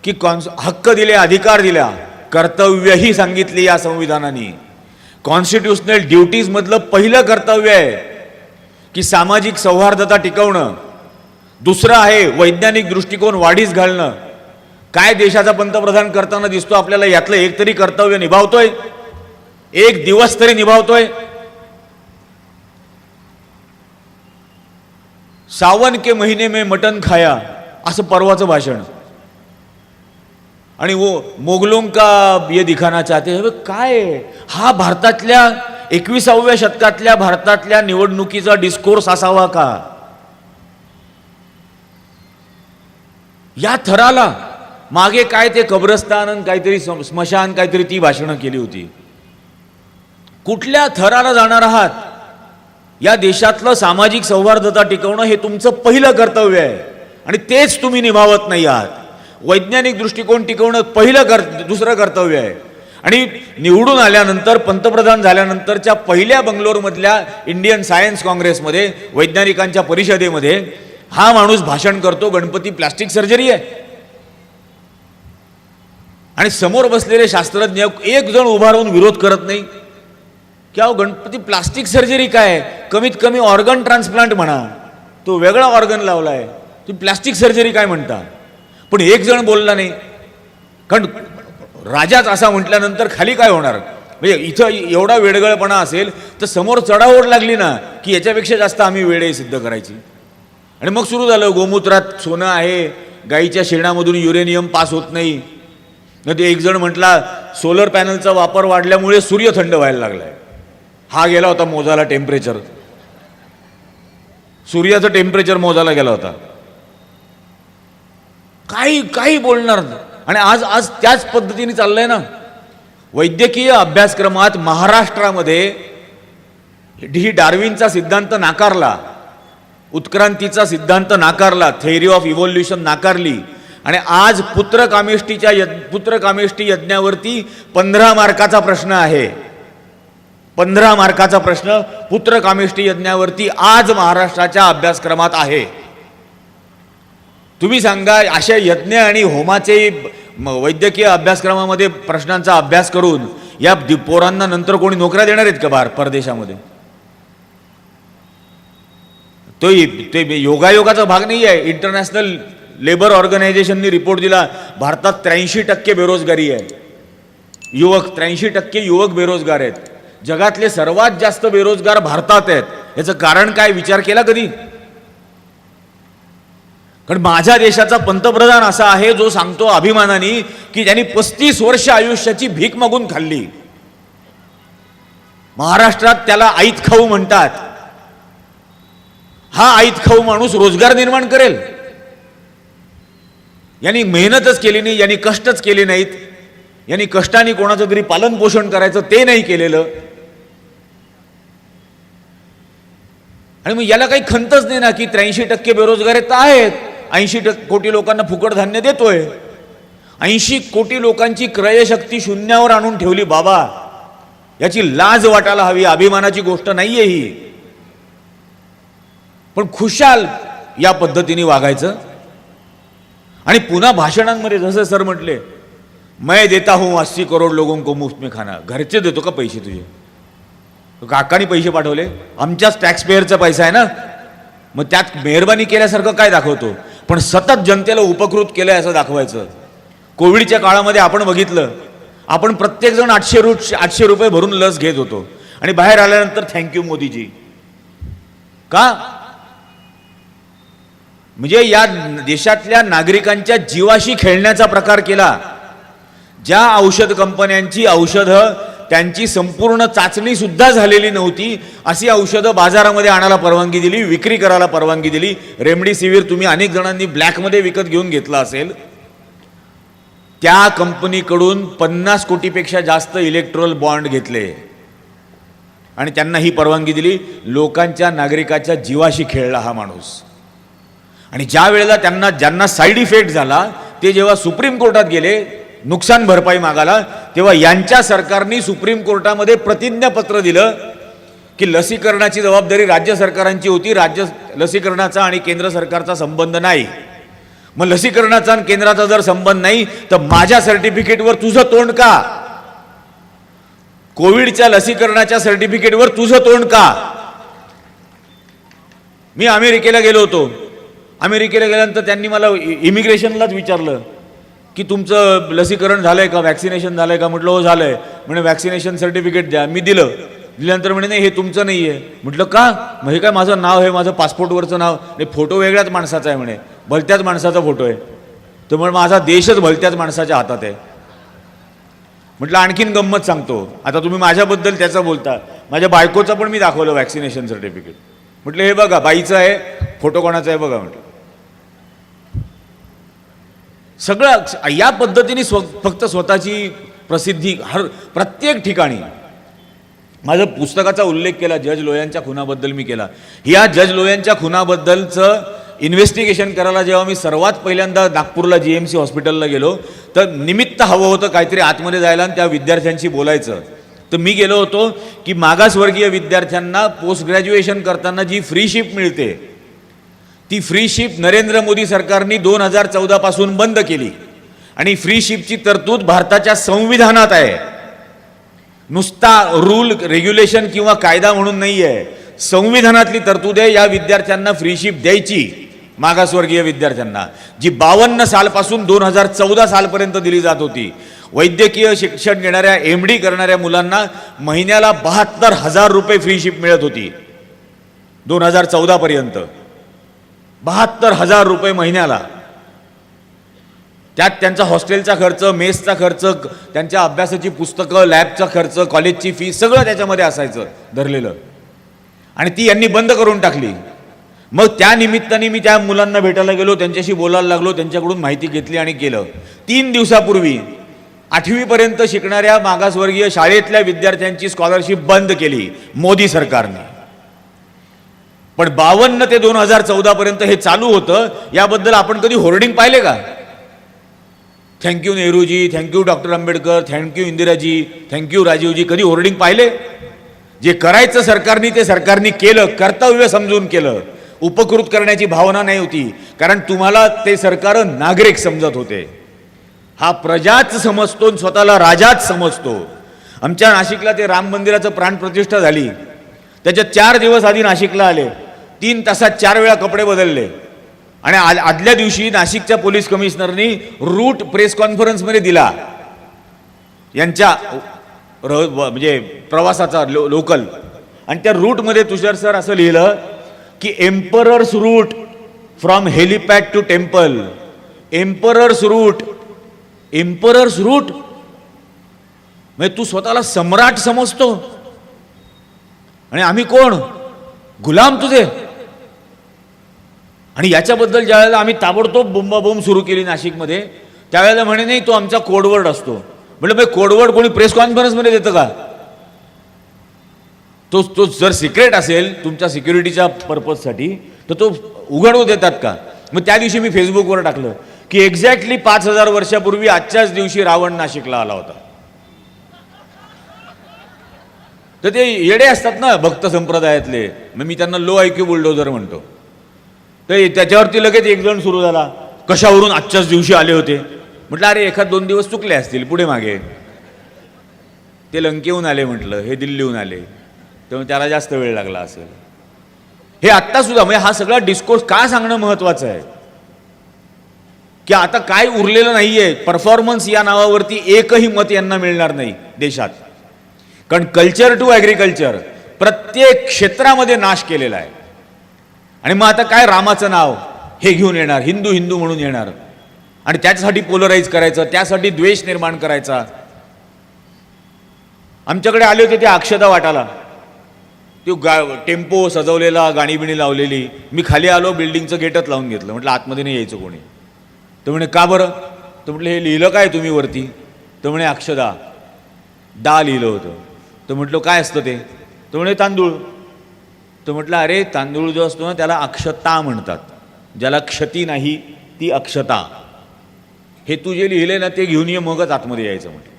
की हक्क दिले, अधिकार दिल्या, कर्तव्यही सांगितली या संविधानाने. कॉन्स्टिट्यूशनल ड्युटीज मधलं पहिलं कर्तव्य आहे की सामाजिक सौहार्दता टिकवणं. दुसरं आहे वैज्ञानिक दृष्टिकोन वाढीस घालणं. काय देशाचा पंतप्रधान करताना दिसतो आपल्याला? यातलं एक तरी कर्तव्य निभावतोय? एक दिवस तरी निभावतोय? सावन के महीने में मटन खाया असं परवाचं भाषण. आणि वो मोगलों का ये दिखाना चाहते हैं. काय हा भारतातल्या 21व्या शतकातल्या भारतातल्या निवडणुकीचा डिस्कोर्स असावा का? या थराला मागे काय ते कब्रस्तान आणि काहीतरी स्मशान, काहीतरी ती भाषणं केली होती. कुठल्या थराला जाणार आहात? या देशातलं सामाजिक सौहार्दता टिकवणं हे तुमचं पहिलं कर्तव्य आहे. आणि तेच तुम्ही निभावत नाही आहात। वैज्ञानिक दृष्टिकोन टिकवणं दुसरं कर्तव्य आहे। आणि निवडून आल्यानंतर पंतप्रधान झाल्यानंतरच्या पहिल्या बंगलोरमधल्या इंडियन सायन्स काँग्रेसमध्ये वैज्ञानिकांच्या परिषदेमध्ये हा माणूस भाषण करतो, गणपती प्लास्टिक सर्जरी आहे, आणि समोर बसलेले शास्त्रज्ञ एक जण उभा राहून विरोध करत नाही की अहो गणपती प्लास्टिक सर्जरी काय, कमीत कमी ऑर्गन ट्रान्सप्लांट म्हणा, तो वेगळा ऑर्गन लावलाय, तुम्ही प्लास्टिक सर्जरी काय म्हणता। पण एक जण बोलला नाही, कारण राजाच असा म्हटल्यानंतर खाली काय होणार। म्हणजे इथं एवढा वेडगळपणा असेल तर समोर चढाओढ लागली ना की याच्यापेक्षा जास्त आम्ही वेडे सिद्ध करायची। आणि मग सुरू झालं, गोमूत्रात सोनं आहे, गाईच्या शेणामधून युरेनियम पास होत नाही। ते एक जण म्हटला सोलर पॅनलचा वापर वाढल्यामुळे सूर्य थंड व्हायला लागलाय। हा गेला होता मोजायला टेम्परेचर, सूर्याचं टेम्परेचर मोजायला गेला होता। काही बोलणार। आणि आज आज त्याच पद्धतीने चाललंय ना। वैद्यकीय अभ्यासक्रमात महाराष्ट्रामध्ये ही डार्विनचा सिद्धांत नाकारला, उत्क्रांतीचा सिद्धांत नाकारला, थेअरी ऑफ इव्होल्युशन नाकारली, आणि आज पुत्रकामेष्टी यज्ञावरती 15 मार्काचा प्रश्न आहे। 15 मार्काचा प्रश्न पुत्रकामेष्टी यज्ञावरती आज महाराष्ट्राच्या अभ्यासक्रमात आहे। तुम्ही सांगा, अशा यज्ञ आणि होमाचे वैद्यकीय अभ्यासक्रमामध्ये प्रश्नांचा अभ्यास करून या पोरांना नंतर कोणी नोकऱ्या देणार आहेत का बाहेर परदेशामध्ये। तो योगायोगाचा भाग नाही आहे। इंटरनॅशनल लेबर ऑर्गनायझेशननी रिपोर्ट दिला, भारतात 83% बेरोजगारी आहे, 83% युवक बेरोजगार आहेत। जगातले सर्वात जास्त बेरोजगार भारतात आहेत। याचं कारण काय विचार केला कधी? कारण माझ्या देशाचा पंतप्रधान असा आहे जो सांगतो अभिमानाने की त्यांनी 35 वर्ष आयुष्याची भीक मागून खाल्ली। महाराष्ट्रात त्याला आईत खाऊ म्हणतात। हा आईत खाऊ माणूस रोजगार निर्माण करेल? यांनी मेहनतच केली नाही, यांनी कष्टच केले नाहीत, यांनी कष्टाने कोणाचं तरी पालन पोषण करायचं ते नाही केलेलं, आणि मग याला काही खंतच नाही ना की 83% बेरोजगार आहेत। 80 कोटी लोकांना फुकट धान्य देतोय। 80 कोटी लोकांची क्रयशक्ती शून्यावर आणून ठेवली बाबा, याची लाज वाटायला हवी, अभिमानाची गोष्ट नाहीये ही। पण खुशाल या पद्धतीने वागायचं। आणि पुन्हा भाषणांमध्ये जसं सर म्हटले, मैं देता हूं 80 करोड लोगों को मुफ्त में खाना। घरचे देतो का पैसे तुझे? काकांनी पैसे पाठवले, आमच्याच टॅक्स पेअरचा पैसा आहे ना, मग त्यात मेहरबानी केल्यासारखं काय दाखवतो? पण सतत जनतेला उपकृत केलंय असं दाखवायचं। कोविडच्या काळामध्ये आपण बघितलं, आपण प्रत्येकजण 800 रुपये भरून लस घेत होतो, आणि बाहेर आल्यानंतर थँक्यू मोदीजी का? म्हणजे या देशातल्या नागरिकांच्या जीवाशी खेळण्याचा प्रकार केला। ज्या औषध कंपन्यांची औषधं त्यांची संपूर्ण चाचणी सुद्धा झालेली नव्हती अशी औषधं बाजारामध्ये आणायला परवानगी दिली, विक्री करायला परवानगी दिली। रेमडेसिवीर तुम्ही अनेक जणांनी ब्लॅकमध्ये विकत घेऊन घेतला असेल। त्या कंपनीकडून 50 कोटीपेक्षा जास्त इलेक्ट्रोल बॉन्ड घेतले आणि त्यांना ही परवानगी दिली। लोकांच्या नागरिकाच्या जीवाशी खेळला हा माणूस। आणि ज्या वेळेला ज्यांना साईड इफेक्ट झाला ते जेव्हा सुप्रीम कोर्टात गेले नुकसान भरपाई मागायला, तेव्हा यांच्या सरकारने सुप्रीम कोर्टामध्ये प्रतिज्ञापत्र दिलं की लसीकरणाची जबाबदारी राज्य सरकारांची होती, लसीकरणाचा आणि केंद्र सरकारचा संबंध नाही। मग लसीकरणाचा आणि केंद्राचा जर संबंध नाही तर माझ्या सर्टिफिकेटवर तुझं तोंड का? कोविडच्या लसीकरणाच्या सर्टिफिकेटवर तुझं तोंड का? मी अमेरिकेला गेलो होतो। अमेरिकेला गेल्यानंतर त्यांनी मला इमिग्रेशनलाच विचारलं की तुमचं लसीकरण झालंय का, वॅक्सिनेशन झालंय का? म्हटलं हो झालंय। म्हणे वॅक्सिनेशन सर्टिफिकेट द्या। मी दिल्यानंतर म्हणे नाही हे तुमचं नाही आहे। म्हटलं का? मग हे काय माझं नाव आहे, माझं पासपोर्टवरचं नाव नाही, फोटो वेगळ्याच माणसाचा आहे म्हणे, भलत्याच माणसाचा फोटो आहे। तर मग माझा देशच भलत्याच माणसाच्या हातात आहे। म्हटलं आणखीन गंमत सांगतो, आता तुम्ही माझ्याबद्दल त्याचं बोलता, माझ्या बायकोचं पण मी दाखवलं वॅक्सिनेशन सर्टिफिकेट। म्हटलं हे बघा बाईचं आहे, फोटो कोणाचा आहे बघा। म्हटलं सगळं या पद्धतीने फक्त स्वतःची प्रसिद्धी प्रत्येक ठिकाणी। माझं पुस्तकाचा उल्लेख केला, जज लोयांच्या खुनाबद्दल मी केला। या जज लोयांच्या खुनाबद्दलचं इन्व्हेस्टिगेशन करायला जेव्हा मी सर्वात पहिल्यांदा नागपूरला GMC हॉस्पिटलला गेलो, तर निमित्त हवं होतं काहीतरी आतमध्ये जायला आणि त्या विद्यार्थ्यांशी बोलायचं. तर मी गेलो होतो की मागासवर्गीय विद्यार्थ्यांना पोस्ट ग्रॅज्युएशन करताना जी फ्री शिप मिळते, ती फ्री शिप नरेंद्र मोदी सरकारने 2014 पासून बंद केली. आणि फ्री शिपची तरतूद भारताच्या संविधानात आहे. नुसता रूल रेग्युलेशन किंवा कायदा म्हणून नाही आहे, संविधानातली तरतूद आहे. या विद्यार्थ्यांना फ्री शिप द्यायची, मागासवर्गीय विद्यार्थ्यांना, जी 52 सालपासून 2014 सालपर्यंत दिली जात होती. वैद्यकीय शिक्षण घेणाऱ्या MD करणाऱ्या मुलांना महिन्याला 72,000 रुपये फ्री शिप मिळत होती 2014 पर्यंत. 72,000 रुपये महिन्याला. त्यात त्यांचा हॉस्टेलचा खर्च, मेसचा खर्च, त्यांच्या अभ्यासाची पुस्तकं, लॅबचा खर्च, कॉलेजची फी सगळं त्याच्यामध्ये असायचं धरलेलं. आणि ती यांनी बंद करून टाकली. मग त्या निमित्ताने मी त्या मुलांना भेटायला गेलो, त्यांच्याशी बोलायला लागलो, त्यांच्याकडून माहिती घेतली आणि केलं. 3 दिवसापूर्वी 8वी पर्यंत शिकणाऱ्या मागासवर्गीय शाळेतल्या विद्यार्थ्यांची स्कॉलरशिप बंद केली मोदी सरकारने. पण 52 ते 2014 पर्यंत हे चालू होतं. याबद्दल आपण कधी होर्डिंग पाहिले का? Thank you Nehruji, thank you doctor Ambedkar, thank you Indiraji, thank you Rajivji, कधी होर्डिंग पाहिले? जे करायचं सरकारने ते सरकारने केलं, कर्तव्य समजून केलं. उपकृत करण्याची भावना नाही होती, कारण तुम्हाला ते सरकार नागरिक समजत होते. हा प्रजाच समजतो, स्वतःला राजाच समजतो. आमच्या नाशिकला ते राम मंदिराचं प्राणप्रतिष्ठा झाली, त्याच्या 4 दिवस आधी नाशिकला आले. 3 तासात 4 वेळा कपडे बदलले. आणि आदल्या दिवशी नाशिकच्या पोलीस कमिशनरनी रूट प्रेस कॉन्फरन्समध्ये दिला यांच्या म्हणजे प्रवासाचा लोकल. आणि त्या रूटमध्ये तुषार सर असं लिहिलं की emperor's route from helipad to temple. Emperor's route, emperor's route म्हणजे तू स्वतःला सम्राट समजतो आणि आम्ही कोण? गुलाम तुझे. आणि याच्याबद्दल ज्यावेळेला आम्ही ताबडतोब बोंबाबोंब सुरू केली नाशिकमध्ये, त्यावेळेला म्हणे नाही तो आमचा कोडवर्ड असतो. म्हटलं भाई कोडवर्ड कोणी प्रेस कॉन्फरन्समध्ये देतं का? तो जर सिक्रेट असेल तुमच्या सिक्युरिटीच्या पर्पजसाठी तर तो उघड देतात का? मग त्या दिवशी मी फेसबुकवर टाकलं की एक्झॅक्टली 5000 वर्षापूर्वी आजच्याच दिवशी रावण नाशिकला आला होता. तर ते येडे असतात ना भक्त संप्रदायातले, मग मी त्यांना लो IQ बुलडोजर म्हणतो. तर त्याच्यावरती लगेच एक जण सुरू झाला, कशावरून आजच्याच दिवशी आले होते. म्हटलं अरे 1-2 दिवस चुकले असतील पुढे मागे. ते लंकेहून आले म्हटलं, हे दिल्लीहून आले, त्यामुळे त्याला जास्त वेळ लागला असेल. हे आत्ता सुद्धा म्हणजे हा सगळा डिस्कोर्स का सांगणं महत्वाचं आहे की आता काय उरलेलं नाहीये. परफॉर्मन्स या नावावरती एकही मत यांना मिळणार नाही देशात. कारण कल्चर टू ॲग्रिकल्चर प्रत्येक क्षेत्रामध्ये नाश केलेला आहे. आणि मग आता काय रामाचं नाव हे घेऊन येणार, हिंदू हिंदू म्हणून येणार आणि त्याच्यासाठी पोलराईज करायचं, त्यासाठी द्वेष निर्माण करायचा. आमच्याकडे आले होते ते अक्षता वाटाला, तो टेम्पो सजवलेला, गाणी बिणी लावलेली. मी खाली आलो, बिल्डिंगचं गेटच लावून घेतलं. म्हटलं आतमध्ये नाही यायचं कोणी. तर म्हणे का बरं? तर म्हटलं हे लिहिलं काय तुम्ही वरती? तर म्हणे अक्षदा, दा लिहिलं होतं. तर म्हटलं काय असतं ते? तर म्हणे तांदूळ. तर म्हटलं अरे तांदूळ जो असतो ना त्याला अक्षता म्हणतात, ज्याला क्षती नाही ती अक्षता. हे तू जे लिहिले ना ते घेऊन ये मगच आतमध्ये यायचं. म्हटलं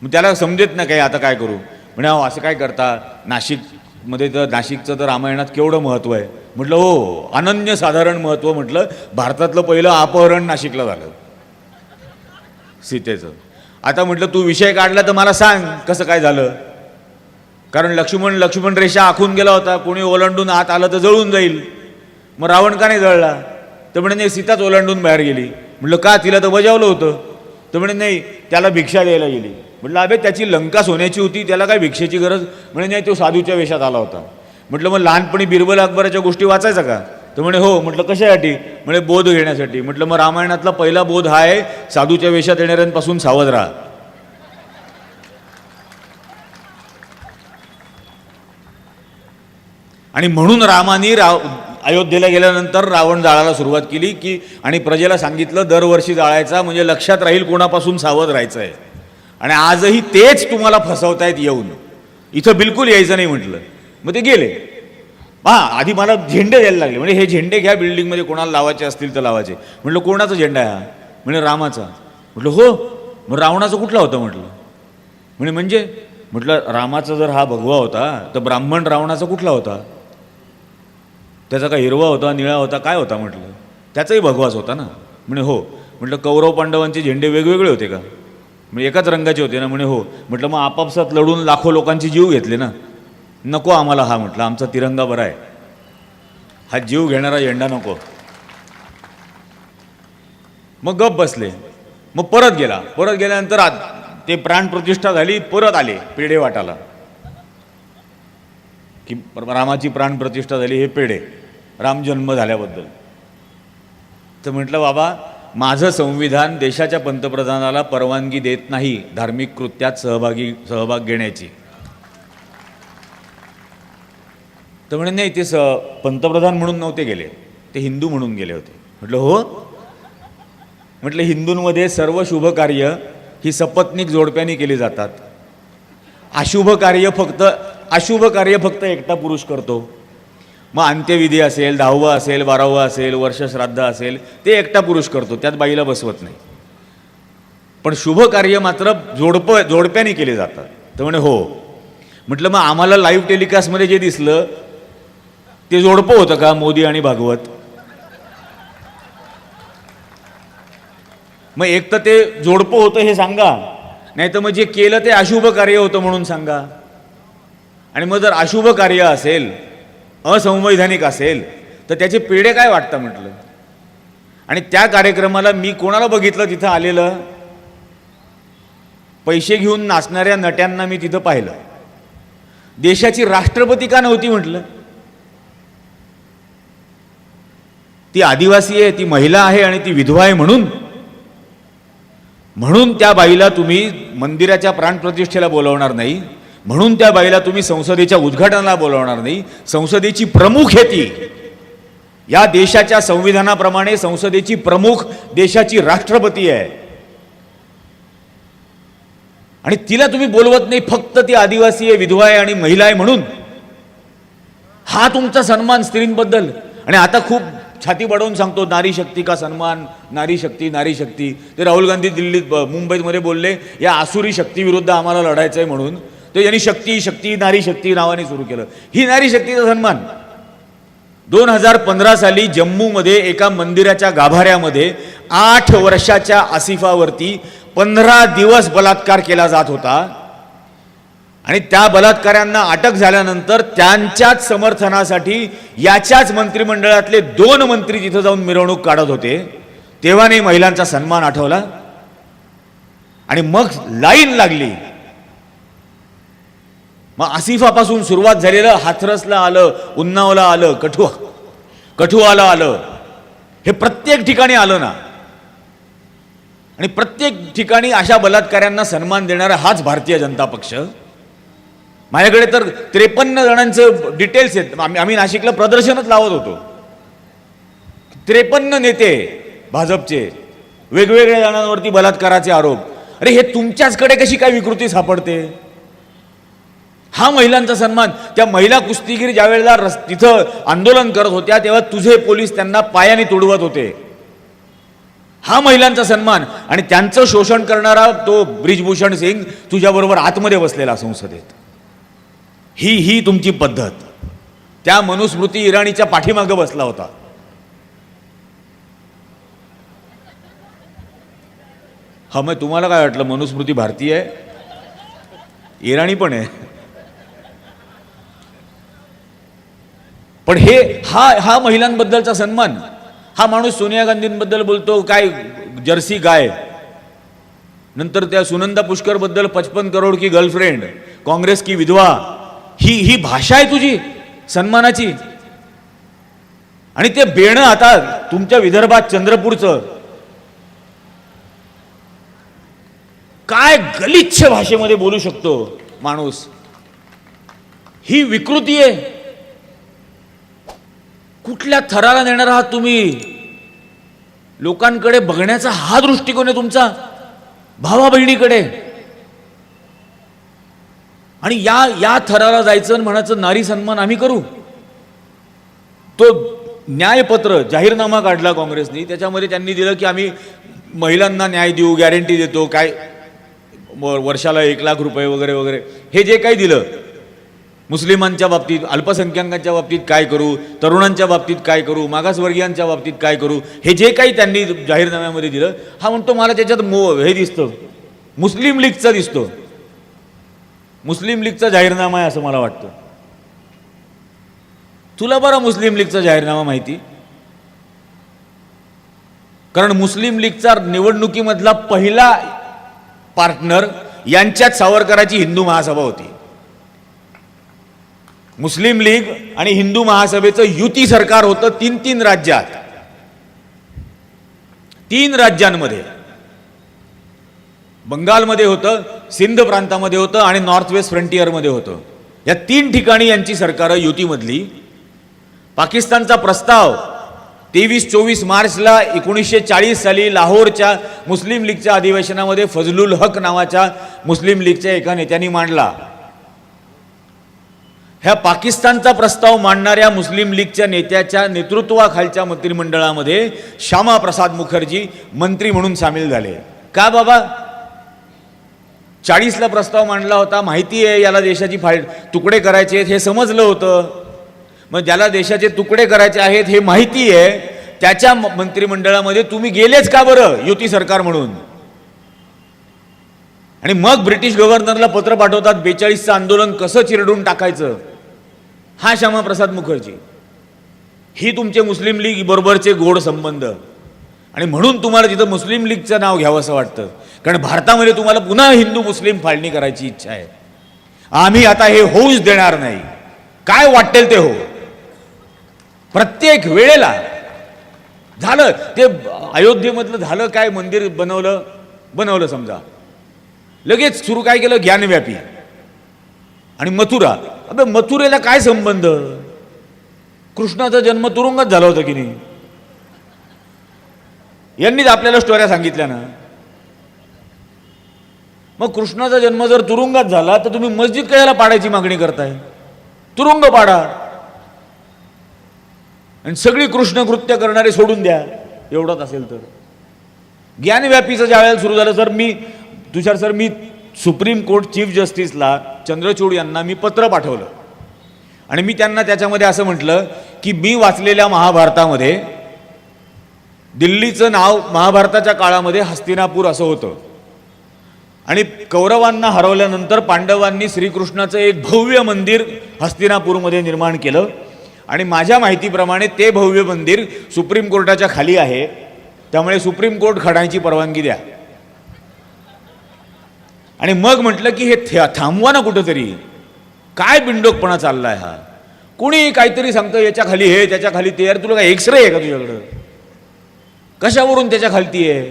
मग त्याला समजेत ना काही, आता काय करू? म्हणे अहो असं काय करता, नाशिकमध्ये तर नाशिकचं तर रामायणात केवढं महत्त्व आहे. म्हटलं हो अनन्यसाधारण महत्त्व. म्हटलं भारतातलं पहिलं अपहरण नाशिकला झालं सीतेचं. आता म्हटलं तू विषय काढला तर मला सांग कसं काय झालं. कारण लक्ष्मण रेषा आखून गेला होता, कोणी ओलांडून आत आलं तर जळून जाईल. मग रावण का नाही जळला? तर म्हणे नाही सीताच ओलांडून बाहेर गेली. म्हटलं का, तिला तर बजावलं होतं. तर म्हणे नाही त्याला भिक्षा द्यायला गेली. म्हटलं अबे त्याची लंका सोन्याची होती, त्याला काय भिक्षेची गरज? म्हणे नाही तो साधूच्या वेशात आला होता. म्हटलं मग लहानपणी बिरबल अकबराच्या गोष्टी वाचायचा का? तर म्हणे हो. म्हटलं कशासाठी? म्हणे बोध घेण्यासाठी. म्हटलं मग रामायणातला पहिला बोध हा आहे साधूच्या वेशात येणाऱ्यांपासून सावध राहा. आणि म्हणून रामाने अयोध्येला गेल्यानंतर रावण जाळायला सुरुवात केली की आणि प्रजेला सांगितलं दरवर्षी जाळायचा, म्हणजे लक्षात राहील कोणापासून सावध राहायचं आहे. आणि आजही तेच तुम्हाला फसवतायत येऊन, इथं बिलकुल यायचं नाही म्हटलं. मग ते गेले. हा आधी मला झेंडे द्यायला लागले, म्हणजे हे झेंडे घ्या, बिल्डिंगमध्ये कोणाला लावायचे असतील तर लावायचे. म्हटलं कोणाचा झेंडा आहे हा? म्हणजे रामाचा. म्हटलं हो, मग रावणाचा कुठला होता म्हटलं. म्हणजे म्हटलं रामाचा जर हा भगवा होता तर ब्राह्मण रावणाचा कुठला होता? त्याचा का हिरवा होता, निळा होता, काय होता म्हटलं. त्याचाही भगवाच होता ना. म्हणे हो. म्हटलं कौरव पांडवांचे झेंडे वेगवेगळे होते का? म्हणजे एकाच रंगाचे होते ना. म्हणे हो. म्हटलं मग आपापसात लढून लाखो लोकांचे जीव घेतले ना. नको आम्हाला हा, म्हटलं आमचा तिरंगा बरा आहे, हा जीव घेणारा झेंडा नको. मग गप बसले. मग परत गेल्यानंतर ते प्राणप्रतिष्ठा झाली, परत आले पेढे वाटाला की रामाची प्राणप्रतिष्ठा झाली, हे पेढे राम जन्म झाल्याबद्दल. तर म्हटलं बाबा, माझं संविधान देशाच्या पंतप्रधानाला परवानगी देत नाही धार्मिक कृत्यात सहभाग घेण्याची. तर म्हणे नाही, ते पंतप्रधान म्हणून नव्हते गेले, ते हिंदू म्हणून गेले होते. म्हटलं हो. म्हटलं हिंदूंमध्ये सर्व शुभ कार्य ही सपत्नीक जोडप्याने केली जातात. अशुभ कार्य फक्त एकटा पुरुष करतो. मग अंत्यविधी असेल, 10वं असेल, 12वं असेल, वर्षश्राद्ध असेल, ते एकटा पुरुष करतो, त्यात बाईला बसवत नाही. पण शुभ कार्य मात्र जोडप्याने केले जातात. तर म्हणे हो. म्हटलं मग आम्हाला लाईव्ह टेलिकास्टमध्ये जे दिसलं ते जोडपं होतं का, मोदी आणि भागवत? मग एक तर ते जोडपं होतं हे सांगा, नाही तर मग जे केलं ते अशुभ कार्य होतं म्हणून सांगा. आणि मग जर अशुभ कार्य असेल, असंवैधानिक असेल, तर त्याचे पेढे काय वाटतं म्हटलं. आणि त्या कार्यक्रमाला मी कोणाला बघितलं तिथं आलेलं? पैसे घेऊन नाचणाऱ्या नट्यांना मी तिथं पाहिलं. देशाची राष्ट्रपती का नव्हती म्हटलं? ती आदिवासी आहे, ती महिला आहे आणि ती विधवा आहे म्हणून त्या बाईला तुम्ही मंदिराच्या प्राणप्रतिष्ठेला बोलवणार नाही, म्हणून त्या बाईला तुम्ही संसदेच्या उद्घाटनाला बोलवणार नाही. संसदेची प्रमुख आहे ती. या देशाच्या संविधानाप्रमाणे संसदेची प्रमुख देशाची राष्ट्रपती आहे आणि तिला तुम्ही बोलवत नाही, फक्त ती आदिवासी आहे, विधवा आहे आणि महिला आहे म्हणून. हा तुमचा सन्मान स्त्रींबद्दल. आणि आता खूप छाती बडवून सांगतो नारी शक्ती का सन्मान, नारी शक्ती, नारी शक्ती. ते राहुल गांधी दिल्लीत मुंबईमध्ये बोलले या आसुरी शक्तीविरुद्ध आम्हाला लढायचं आहे म्हणून. तर यांनी शक्ती नारी शक्ती नावाने सुरू केलं. ही नारी शक्तीचा सन्मान. 2015 साली जम्मूमध्ये एका मंदिराच्या गाभाऱ्यामध्ये 8 वर्षाच्या आसिफावरती 15 दिवस बलात्कार केला जात होता आणि त्या बलात्काऱ्यांना अटक झाल्यानंतर त्यांच्याच समर्थनासाठी याच्याच मंत्रिमंडळातले 2 मंत्री तिथं जाऊन मिरवणूक काढत होते. तेव्हा नाही महिलांचा सन्मान आठवला आणि मग लाईन लागली. मग आसिफापासून सुरुवात झालेलं हाथरसला आलं, उन्नावला आलं, कठुआला आलं, हे प्रत्येक ठिकाणी आलं ना. आणि प्रत्येक ठिकाणी अशा बलात्काऱ्यांना सन्मान देणारा हाच भारतीय जनता पक्ष. माझ्याकडे तर 53 जणांचं डिटेल्स आहेत. आम्ही नाशिकला प्रदर्शनच लावत होतो. 53 नेते भाजपचे, वेगवेगळ्या जणांवरती बलात्काराचे आरोप. अरे हे तुमच्याचकडे कशी काय विकृती सापडते? हा महिलांचा सन्मान. त्या महिला कुस्तीगीर ज्या वेळेला तिथं आंदोलन करत होत्या तेव्हा तुझे पोलीस त्यांना पायाने तुडवत होते. हा महिलांचा सन्मान. आणि त्यांचं शोषण करणारा तो ब्रिजभूषण सिंग तुझ्याबरोबर आतमध्ये बसलेला संसदेत. ही तुमची पद्धत. त्या मनुस्मृती इराणीच्या पाठीमागे बसला होता. हा, मग तुम्हाला काय वाटलं मनुस्मृती भारतीय आहे? इराणी पण आहे. पण हा महिलांबद्दलचा सन्मान. हा माणूस सोनिया गांधींबद्दल बोलतो काय जर्सी गाय, नंतर त्या सुनंदा पुष्कर बद्दल 55 करोड की गर्लफ्रेंड, काँग्रेस की विधवा. ही भाषा आहे तुझी सन्मानाची? आणि ते बेणं आता तुमच्या विदर्भात चंद्रपूरचं काय गलिच्छ भाषेमध्ये बोलू शकतो माणूस. ही विकृती आहे. कुठल्या थराला नेणार आहात तुम्ही? लोकांकडे बघण्याचा हा दृष्टिकोन आहे तुमचा, भावा बहिणीकडे. आणि या थराला जायचं आणि म्हणायचं नारी सन्मान आम्ही करू. तो न्यायपत्र जाहीरनामा काढला काँग्रेसनी, त्याच्यामध्ये त्यांनी दिलं की आम्ही महिलांना न्याय देऊ, गॅरंटी देतो, काय वर्षाला 1,00,000 रुपये वगैरे वगैरे, हे जे काही दिलं, मुस्लिमांच्या बाबतीत, अल्पसंख्याकांच्या बाबतीत काय करू, तरुणांच्या बाबतीत काय करू, मागासवर्गीयांच्या बाबतीत काय करू, हे जे काही त्यांनी जाहीरनाम्यामध्ये दिलं, हा म्हणतो मला त्याच्यात हे दिसतं, मुस्लिम लीगचा दिसतो, मुस्लिम लीगचा जाहीरनामा आहे असं मला वाटतं. तुला बरं मुस्लिम लीगचा जाहीरनामा माहिती? कारण मुस्लिम लीगचा निवडणुकीमधला पहिला पार्टनर यांच्यात सावरकरांची हिंदू महासभा होती. मुस्लिम लीग आणि हिंदू महासभेचं युती सरकार होतं 3 राज्यात, 3 राज्यांमध्ये. बंगालमध्ये होतं, सिंध प्रांतामध्ये होतं आणि नॉर्थ वेस्ट फ्रंटियरमध्ये होतं. या 3 ठिकाणी यांची सरकारं युतीमधली. पाकिस्तानचा प्रस्ताव 23-24 मार्चला 1940 साली लाहोरच्या मुस्लिम लीगच्या अधिवेशनामध्ये फजलुल हक नावाच्या मुस्लिम लीगच्या एका नेत्यांनी मांडला. ह्या पाकिस्तानचा प्रस्ताव मांडणाऱ्या मुस्लिम लीगच्या नेत्याच्या नेतृत्वाखालच्या मंत्रिमंडळामध्ये श्यामा प्रसाद मुखर्जी मंत्री म्हणून सामील झाले. का बाबा? 40ला प्रस्ताव मांडला होता, माहिती आहे याला देशाची तुकडे करायचे आहेत हे समजलं होतं. मग ज्याला देशाचे तुकडे करायचे आहेत हे माहिती आहे, त्याच्या मंत्रिमंडळामध्ये तुम्ही गेलेच का बरं युती सरकार म्हणून? आणि मग ब्रिटिश गव्हर्नरला पत्र पाठवतात 42चं आंदोलन कसं चिरडून टाकायचं. हा श्यामाप्रसाद मुखर्जी. ही तुमचे मुस्लिम लीग बरोबरचे गोड संबंध. आणि म्हणून तुम्हाला तिथं मुस्लिम लीगचं नाव घ्यावं असं वाटतं, कारण भारतामध्ये तुम्हाला पुन्हा हिंदू मुस्लिम फाळणी करायची इच्छा आहे. आम्ही आता हे होऊच देणार नाही. काय वाटेल ते हो. प्रत्येक वेळेला झालं ते अयोध्येमधलं झालं काय, मंदिर बनवलं समजा, लगेच सुरू काय केलं, ज्ञानव्यापी. आणि मथुरा, अबे मथुरेला काय संबंध? कृष्णाचा जन्म तुरुंगात झाला होता की नाही? यांनीच आपल्याला स्टोऱ्या सांगितल्या ना. मग कृष्णाचा जन्म जर तुरुंगात झाला तर तुम्ही मस्जिद कशाला पाडायची मागणी करताय? तुरुंग पाडा आणि सगळी कृष्ण कृत्य करणारे सोडून द्या, एवढंच असेल तर. ज्ञानव्यापीचं ज्यावेळेला सुरू झालं, सर मी तुषार सर मी सुप्रीम कोर्ट चीफ जस्टिसला चंद्रचूड यांना मी पत्र पाठवलं आणि मी त्यांना त्याच्यामध्ये असं म्हटलं की मी वाचलेल्या महाभारतामध्ये दिल्लीचं नाव महाभारताच्या काळामध्ये हस्तिनापूर असं होतं आणि कौरवांना हरवल्यानंतर पांडवांनी श्रीकृष्णाचं एक भव्य मंदिर हस्तिनापूरमध्ये निर्माण केलं आणि माझ्या माहितीप्रमाणे ते भव्य मंदिर सुप्रीम कोर्टाच्या खाली आहे, त्यामुळे सुप्रीम कोर्ट खणायची परवानगी द्या. आणि मग म्हटलं की हे थांबवा ना कुठंतरी. काय बिंडोकपणा चाललाय हा. कोणी काहीतरी सांगतं याच्या खाली हे त्याच्या खाली ते. यार तुला काय एक्सरे आहे का तुझ्याकडं? कशावरून त्याच्या खालती आहे?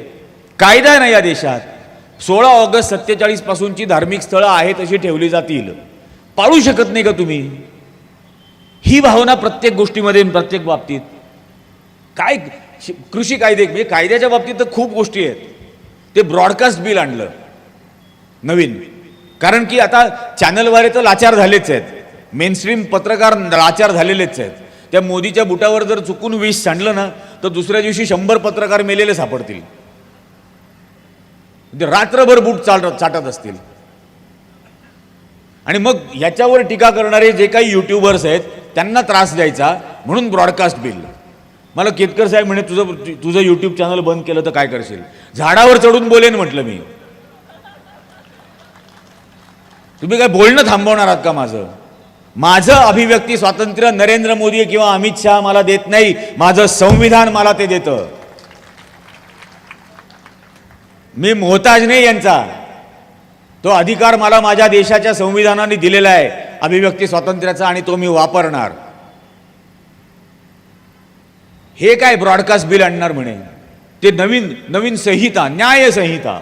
कायदा आहे ना या देशात. 16 ऑगस्ट 47 पासूनची धार्मिक स्थळं आहेत तशी ठेवली जातील, पाळू शकत नाही का तुम्ही? ही भावना प्रत्येक गोष्टीमध्ये, प्रत्येक बाबतीत. काय कृषी कायदे म्हणजे कायद्याच्या बाबतीत तर खूप गोष्टी आहेत. ते ब्रॉडकास्ट बिल आणलं नवीन, कारण की आता चॅनलवाले तर लाचार झालेच आहेत, मेनस्ट्रीम पत्रकार लाचार झालेलेच आहेत. त्या मोदीच्या बुटावर जर चुकून विष सांडलं ना तर दुसऱ्या दिवशी 100 पत्रकार मेलेले सापडतील. रात्रभर बूट चाटत असतील. आणि मग याच्यावर टीका करणारे जे काही युट्यूबर्स आहेत त्यांना त्रास द्यायचा म्हणून ब्रॉडकास्ट बिल. मला केतकर साहेब म्हणे तुझं यूट्यूब चॅनल बंद केलं तर काय करशील? झाडावर चढून बोलेन म्हटलं मी. तुम्ही काय बोलणं थांबवणार आहात का? माझं अभिव्यक्ती स्वातंत्र्य नरेंद्र मोदी किंवा अमित शहा मला देत नाही, माझं संविधान मला ते देतं. मी मोहताज नाही यांचा. तो अधिकार मला माझ्या देशाच्या संविधानाने दिलेला आहे अभिव्यक्ती स्वातंत्र्याचा, आणि तो मी वापरणार. हे काय ब्रॉडकास्ट बिल आणणार म्हणे? ते नवीन संहिता, न्याय संहिता.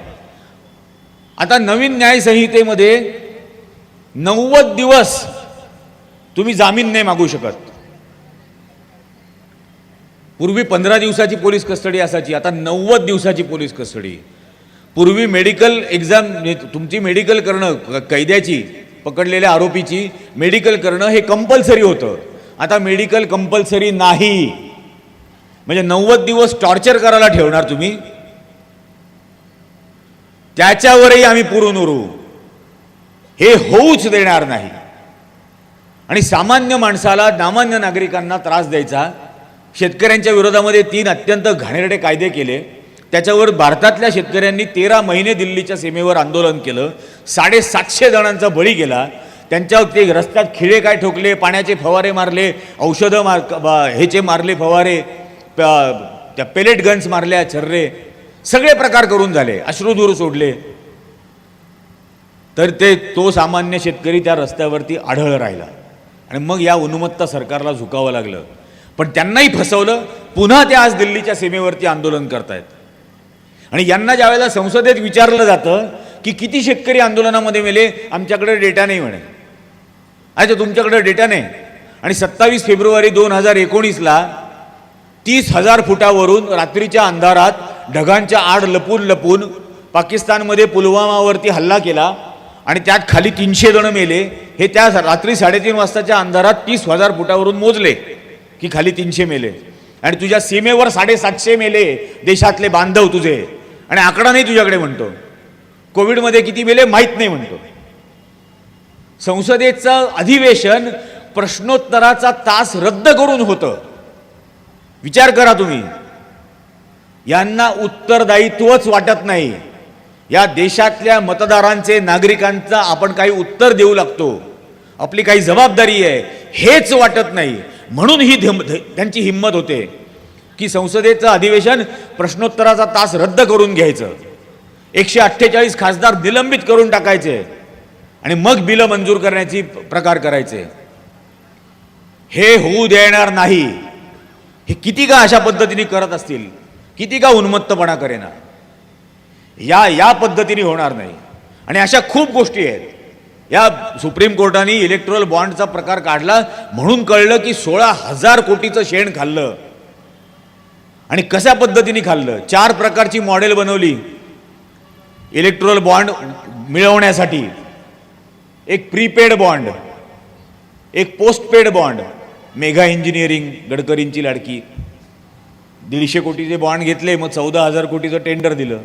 आता नवीन न्याय संहितेमध्ये 90 दिवस तुम्ही जामीन नाही मागू शकत. पूर्वी 15 दिवसाची पोलीस कस्टडी असायची, आता 90 दिवसाची पोलीस कस्टडी. पूर्वी मेडिकल एक्झाम, तुमची मेडिकल करणं, कैद्याची, पकडलेल्या आरोपीची मेडिकल करणं हे कंपल्सरी होतं. आता मेडिकल कंपल्सरी नाही, म्हणजे 90 दिवस टॉर्चर करायला ठेवणार तुम्ही, त्याच्यावरही आम्ही पुरून उरू, हे होऊच देणार नाही. आणि सामान्य माणसाला, सामान्य नागरिकांना त्रास द्यायचा, शेतकऱ्यांच्या विरोधामध्ये 3 अत्यंत घाणेरडे कायदे केले, त्याच्यावर भारतातल्या शेतकऱ्यांनी 13 महिने दिल्लीच्या सीमेवर आंदोलन केलं, 750 जणांचा बळी गेला, त्यांच्या ते रस्त्यात खिळे काय ठोकले, पाण्याचे फवारे मारले, औषधं ह्याचे मारले फवारे, त्या पेलेट गन्स मारल्या, छर्रे, सगळे प्रकार करून झाले, अश्रुधूर सोडले, तर तो सामान्य शेतकरी त्या रस्त्यावरती आढळ राहिला. आणि मग या उन्मत्त सरकारला झुकावं लागलं. पण त्यांनाही फसवलं, पुन्हा ते आज दिल्लीच्या सीमेवरती आंदोलन करतायत. आणि यांना ज्यावेळेला संसदेत विचारलं जातं की किती शेतकरी आंदोलनामध्ये मेले, आमच्याकडे डेटा नाही म्हणे. अच्छा, तुमच्याकडे डेटा नाही. आणि 27 फेब्रुवारी 2019ला 30,000 फुटावरून रात्रीच्या अंधारात ढगांच्या आड लपून लपून पाकिस्तानमध्ये पुलवामावरती हल्ला केला आणि त्यात खाली 300 जण मेले. हे त्या रात्री 3:30 वाजताच्या अंधारात 30,000 फुटावरून मोजले की खाली 300 मेले. आणि तुझ्या सीमेवर 750 मेले देशातले बांधव तुझे, आणि आकडा नाही तुझ्याकडे म्हणतो. कोविडमध्ये किती मेले माहीत नाही म्हणतो. संसदेचं अधिवेशन प्रश्नोत्तराचा तास रद्द करून होतं. विचार करा तुम्ही, यांना उत्तरदायित्वच वाटत नाही. या देशातल्या मतदारांचे, नागरिकांचं आपण काही उत्तर देऊ लागतो, आपली काही जबाबदारी आहे, हेच वाटत नाही. म्हणून ही त्यांची हिंमत होते की संसदेचं अधिवेशन प्रश्नोत्तराचा तास रद्द करून घ्यायचं, 148 खासदार निलंबित करून टाकायचे आणि मग बिलं मंजूर करण्याची प्रकार करायचे. हे होऊ देणार नाही. हे किती का अशा पद्धतीने करत असतील, किती का उन्मत्तपणा करेना, या पद्धतीने होणार नाही. आणि अशा खूप गोष्टी आहेत. या सुप्रीम कोर्टाने इलेक्ट्रोल बॉन्डचा प्रकार काढला म्हणून कळलं की 16,000 कोटीचं शेण खाल्लं. आणि कशा पद्धतीने खाल्लं, 4 प्रकारची मॉडेल बनवली इलेक्ट्रोल बॉन्ड मिळवण्यासाठी. एक प्रीपेड बॉन्ड, एक पोस्टपेड बॉन्ड. मेगा इंजिनिअरिंग, गडकरींची लाडकी, 150 कोटीचे बॉन्ड घेतले, मग 14,000 कोटीचं टेंडर दिलं,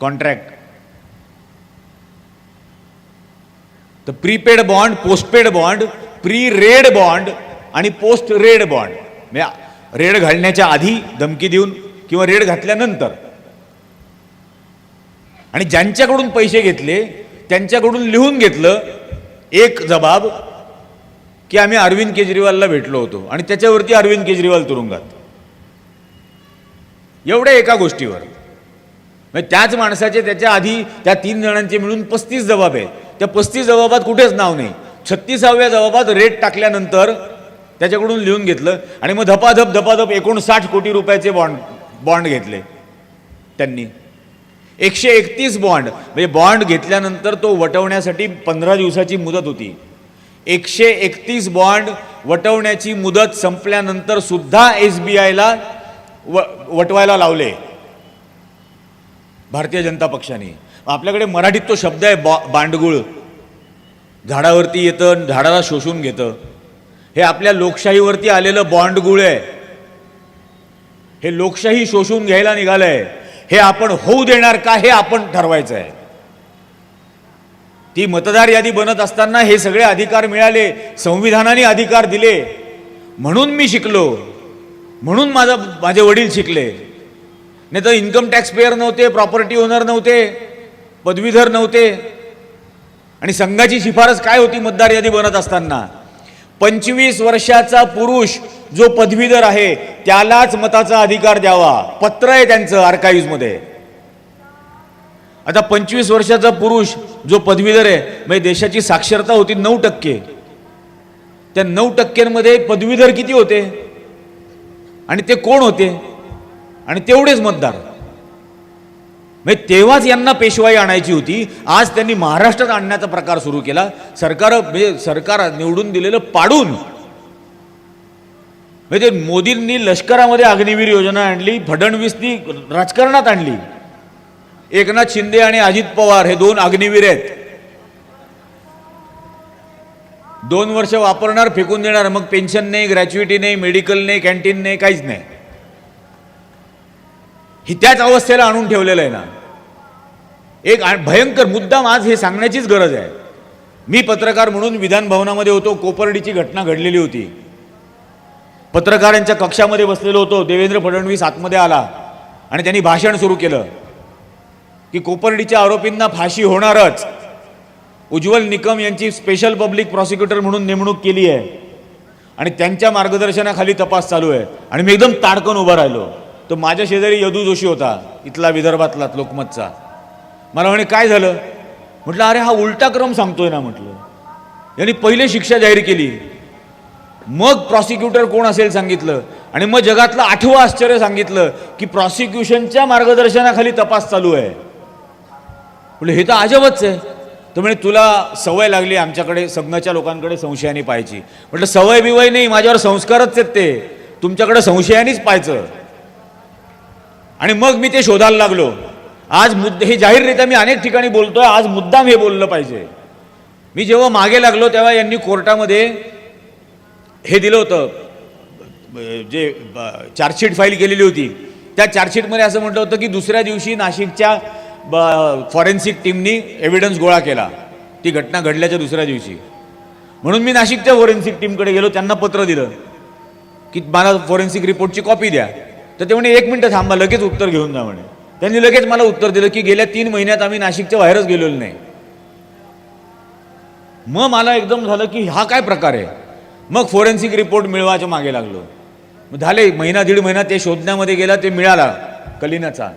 कॉन्ट्रॅक्ट. तर prepaid bond, postpaid bond, pre red bond आणि पोस्ट रेड बॉन्ड. म्हणजे रेड घालण्याच्या आधी धमकी देऊन किंवा रेड घातल्यानंतर. आणि ज्यांच्याकडून पैसे घेतले त्यांच्याकडून लिहून घेतलं एक जबाब की आम्ही अरविंद केजरीवालला भेटलो होतो, आणि त्याच्यावरती अरविंद केजरीवाल तुरुंगात. एवढ्या एका गोष्टीवर. म्हणजे त्याच माणसाचे त्याच्या आधी त्या 3 जणांचे मिळून 35 जबाब आहे. त्या 35 जबाबात कुठेच नाव नाही. 36व्या जबाबात रेट टाकल्यानंतर त्याच्याकडून लिहून घेतलं आणि मग धपाधप 59 कोटी रुपयाचे बॉन्ड घेतले त्यांनी. 131 बॉन्ड, म्हणजे बॉन्ड घेतल्यानंतर तो वटवण्यासाठी 15 दिवसाची मुदत होती. 131 बॉन्ड वटवण्याची मुदत संपल्यानंतर सुद्धा SBIला वटवायला लावले भारतीय जनता पक्षाने. आपल्याकडे मराठीत तो शब्द आहे बांडगुळ. झाडावरती येतं, झाडाला शोषून घेतं. हे आपल्या लोकशाहीवरती आलेलं बॉन्डगुळ आहे. हे लोकशाही शोषून घ्यायला निघालंय. हे आपण होऊ देणार का, हे आपण ठरवायचं आहे. ती मतदार यादी बनत असताना हे सगळे अधिकार मिळाले, संविधानाने अधिकार दिले. म्हणून मी शिकलो, म्हणून माझे वडील शिकले. नाही तर इन्कम टॅक्स पेअर नव्हते, प्रॉपर्टी ओनर नव्हते, पदवीधर नव्हते. आणि संघाची शिफारस काय होती मतदार यादी बनत असताना? 25 वर्षाचा पुरुष जो पदवीधर आहे त्यालाच मताचा अधिकार द्यावा. पत्र आहे त्यांचं आर्काइव्हमध्ये. आता 25 वर्षाचा पुरुष जो पदवीधर आहे, म्हणजे देशाची साक्षरता होती 9%. त्या 9%मध्ये पदवीधर किती होते आणि ते कोण होते? आणि तेवढेच मतदार. म्हणजे तेव्हाच यांना पेशवाई आणायची होती. आज त्यांनी महाराष्ट्रात आणण्याचा प्रकार सुरू केला. सरकार निवडून दिलेलं पाडून. म्हणजे मोदींनी लष्करामध्ये अग्निवीर योजना आणली, फडणवीसनी राजकारणात आणली. एकनाथ शिंदे आणि अजित पवार हे 2 अग्निवीर आहेत. 2 वर्ष वापरणार, फेकून देणार, मग पेन्शन नाही, ग्रॅच्युइटी नाही, मेडिकल नाही, कॅन्टीन नाही, काहीच नाही. ही त्याच अवस्थेला आणून ठेवलेलं आहे ना. एक भयंकर मुद्दाम आज हे सांगण्याचीच गरज आहे. मी पत्रकार म्हणून विधान भवनामध्ये होतो, कोपर्डीची घटना घडलेली होती. पत्रकारांच्या कक्षामध्ये बसलेलो होतो. देवेंद्र फडणवीस आतमध्ये आला आणि त्यांनी भाषण सुरू केलं की कोपर्डीच्या आरोपींना फाशी होणारच. उज्ज्वल निकम यांची स्पेशल पब्लिक प्रॉसिक्युटर म्हणून नेमणूक केली आहे आणि त्यांच्या मार्गदर्शनाखाली तपास चालू आहे. आणि मी एकदम ताडकन उभा राहिलो. तो माझ्या शेजारी यदू जोशी होता, इथला विदर्भातला लोकमतचा. मला म्हणे काय झालं? म्हटलं अरे हा उलटा क्रम सांगतोय ना. म्हटलं यांनी पहिले शिक्षा जाहीर केली, मग प्रॉसिक्युटर कोण असेल सांगितलं, आणि मग जगातलं 8वं आश्चर्य सांगितलं की प्रॉसिक्युशनच्या मार्गदर्शनाखाली तपास चालू आहे. म्हटलं हे तर अजबच आहे. तर म्हणे तुला सवय लागली आमच्याकडे संघाच्या लोकांकडे संशयाने पाहायची. म्हटलं सवय बिवय नाही, माझ्यावर संस्कारच आहेत ते. तुमच्याकडे संशयानेच पाहायचं. आणि मग मी ते शोधायला लागलो. आज हे जाहीररित्या मी अनेक ठिकाणी बोलतोय, आज मुद्दाम हे बोललं पाहिजे. मी जेव्हा मागे लागलो तेव्हा यांनी कोर्टामध्ये हे दिलं होतं, जे चार्जशीट फाईल केलेली होती त्या चार्जशीटमध्ये असं म्हटलं होतं की दुसऱ्या दिवशी नाशिकच्या फॉरेन्सिक टीमनी एव्हिडन्स गोळा केला ती घटना घडल्याच्या दुसऱ्या दिवशी. म्हणून मी नाशिकच्या फॉरेन्सिक टीमकडे गेलो, त्यांना पत्र दिलं की मला फॉरेन्सिक रिपोर्टची कॉपी द्या. तर ते म्हणे 1 मिनिट थांबा, लगेच उत्तर घेऊन जा म्हणे. त्यांनी लगेच मला उत्तर दिलं की गेल्या 3 महिन्यात आम्ही नाशिकच्या बाहेरच गेलेलो नाही. मग मला एकदम झालं की हा काय प्रकार आहे. मग फॉरेन्सिक रिपोर्ट मिळवायच्या मागे लागलो. मग झाले महिना 1.5 महिना ते शोधण्यामध्ये गेला, ते मिळाला कलिनाचा.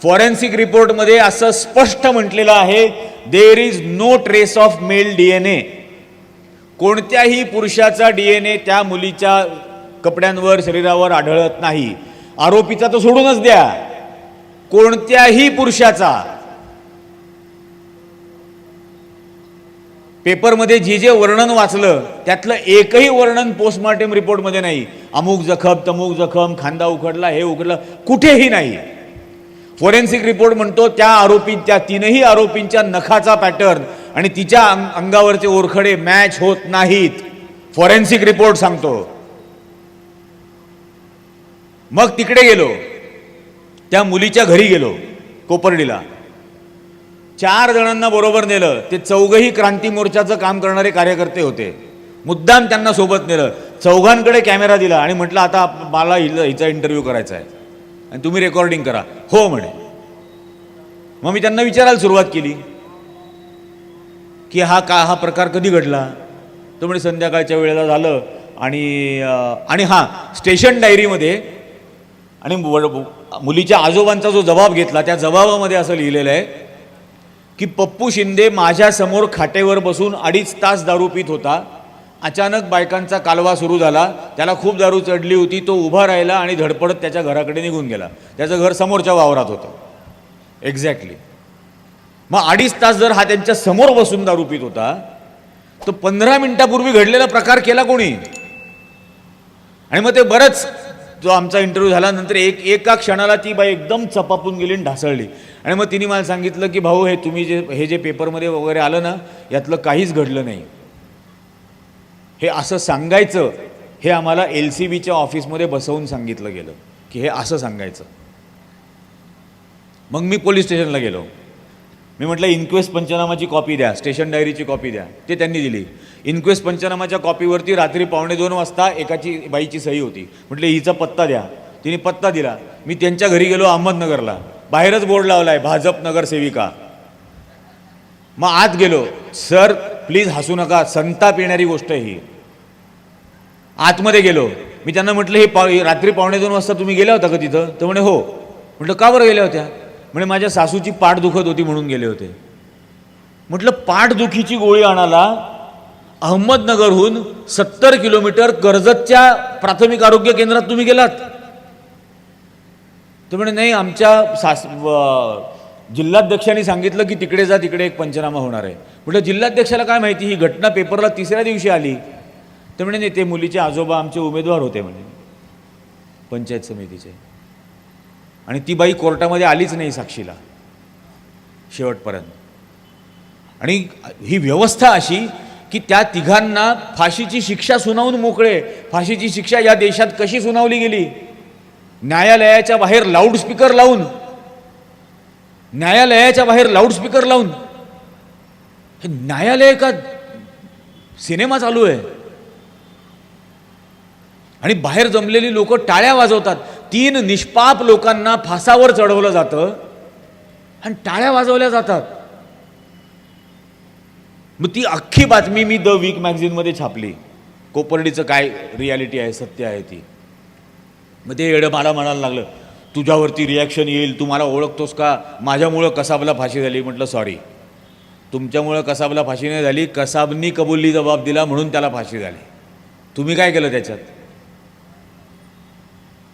फॉरेन्सिक रिपोर्टमध्ये असं स्पष्ट म्हटलेलं आहे, there is no trace of male DNA. कोणत्याही पुरुषाचा DNA त्या मुलीच्या कपड्यांवर, शरीरावर आढळत नाही. आरोपीचा तर सोडूनच द्या, कोणत्याही पुरुषाचा. पेपरमध्ये जे वर्णन वाचलं त्यातलं एकही वर्णन पोस्टमॉर्टम रिपोर्टमध्ये नाही. अमुक जखम, तमुक जखम, खांदा उखडला, हे उखडला, कुठेही नाही. फॉरेन्सिक रिपोर्ट म्हणतो त्या 3ही आरोपींच्या नखाचा पॅटर्न आणि तिच्या अंगावरचे ओरखडे मॅच होत नाहीत. फॉरेन्सिक रिपोर्ट सांगतो. मग तिकडे गेलो, त्या मुलीच्या घरी गेलो कोपर्डीला. 4 जणांना बरोबर नेलं. ते 4घही क्रांती मोर्चाचं काम करणारे कार्यकर्ते होते. मुद्दाम त्यांना सोबत नेलं. 4घांकडे कॅमेरा दिला आणि म्हटलं आता मला हिचा इंटरव्ह्यू करायचा आहे आणि तुम्ही रेकॉर्डिंग करा. हो म्हणे. मग मी त्यांना विचारायला सुरुवात केली की हा प्रकार कधी घडला. तो म्हणे संध्याकाळच्या वेळेला झालं. आणि हां, स्टेशन डायरीमध्ये आणि मुलीच्या आजोबांचा जो जबाब घेतला त्या जबाबामध्ये असं लिहिलेलं आहे की पप्पू शिंदे माझ्यासमोर खाटेवर बसून 2.5 तास दारू पित होता. अचानक बायकांचा कालवा सुरू झाला. त्याला खूप दारू चढली होती. तो उभा राहिला आणि धडपडत त्याच्या घराकडे निघून गेला. त्याचं घर समोरच्या वावरात होतं. एक्झॅक्टली. मग 2.5 तास जर हा त्यांच्या समोर बसून दारू पित होता तर 15 मिनिटापूर्वी घडलेला प्रकार केला कोणी. आणि मग ते बरंच, जो आमचा इंटरव्ह्यू झाल्यानंतर एका क्षणाला ती बाई एकदम चपापून गेली आणि ढासळली. आणि मग तिने मला सांगितलं की भाऊ, हे तुम्ही जे पेपरमध्ये वगैरे आलं ना, यातलं काहीच घडलं नाही. हे असं सांगायचं, हे आम्हाला LCBच्या ऑफिसमध्ये बसवून सांगितलं गेलं की हे असं सांगायचं. मग मी पोलीस स्टेशनला गेलो. मी म्हटलं इन्क्वेस्ट पंचनामाची कॉपी द्या, स्टेशन डायरीची कॉपी द्या. ते त्यांनी दिली. इन्क्वेस्ट पंचनामाच्या कॉपीवरती रात्री 1:45 वाजता एकाची बाईची सही होती. म्हटलं हिचा पत्ता द्या. तिने पत्ता दिला. मी त्यांच्या घरी गेलो अहमदनगरला. बाहेरच बोर्ड लावला आहे भाजप नगरसेविका. मग आत गेलो. सर प्लीज हसू नका, संताप येणारी गोष्ट ही. आतमध्ये गेलो. मी त्यांना म्हटलं हे रात्री 1:45 वाजता तुम्ही गेल्या होता का तिथं? तर म्हणे हो. म्हटलं का बरं गेल्या होत्या? म्हणे माझ्या सासूची पाठ दुखत होती म्हणून गेले होते. म्हटलं पाठदुखीची गोळी आणायला अहमदनगरहून 70 किलोमीटर कर्जतच्या प्राथमिक आरोग्य केंद्रात तुम्ही गेलात? तर म्हणे नाही, आमच्या जिल्हाध्यक्षांनी सांगितलं की तिकडे जा, तिकडे एक पंचनामा होणार आहे. म्हटलं जिल्हाध्यक्षाला काय माहिती, ही घटना पेपरला 3ऱ्या दिवशी आली. तर म्हणे नाही, ते मुलीचे आजोबा आमचे उमेदवार होते म्हणे पंचायत समितीचे. आणि ती बाई कोर्टामध्ये आलीच नाही साक्षीला शेवटपर्यंत. आणि ही व्यवस्था अशी की त्या तिघांना फाशीची शिक्षा सुनावून मोकळे. फाशीची शिक्षा या देशात कशी सुनावली गेली? न्यायालयाच्या बाहेर लाऊडस्पीकर लावून, न्यायालयाच्या बाहेर लाऊडस्पीकर लावून. हे न्यायालय का सिनेमा चालू आहे? आणि बाहेर जमलेली लोक टाळ्या वाजवतात. 3 निष्पाप लोकांना फासावर चढवलं जातं आणि टाळ्या वाजवल्या जातात. मग ती अख्खी बातमी मी द वीक मॅगझिनमध्ये छापली. कोपर्डीचं काय रियालिटी आहे, सत्य आहे ती. मग ते एवढं मला म्हणायला लागलं, तुझ्यावरती रिॲक्शन येईल, तू मला ओळखतोस का, माझ्यामुळं कसाबला फाशी झाली. म्हटलं सॉरी, तुमच्यामुळं कसाबला फाशी नाही झाली, कसाबनी कबुली जबाब दिला म्हणून त्याला फाशी झाली. तुम्ही काय केलं त्याच्यात?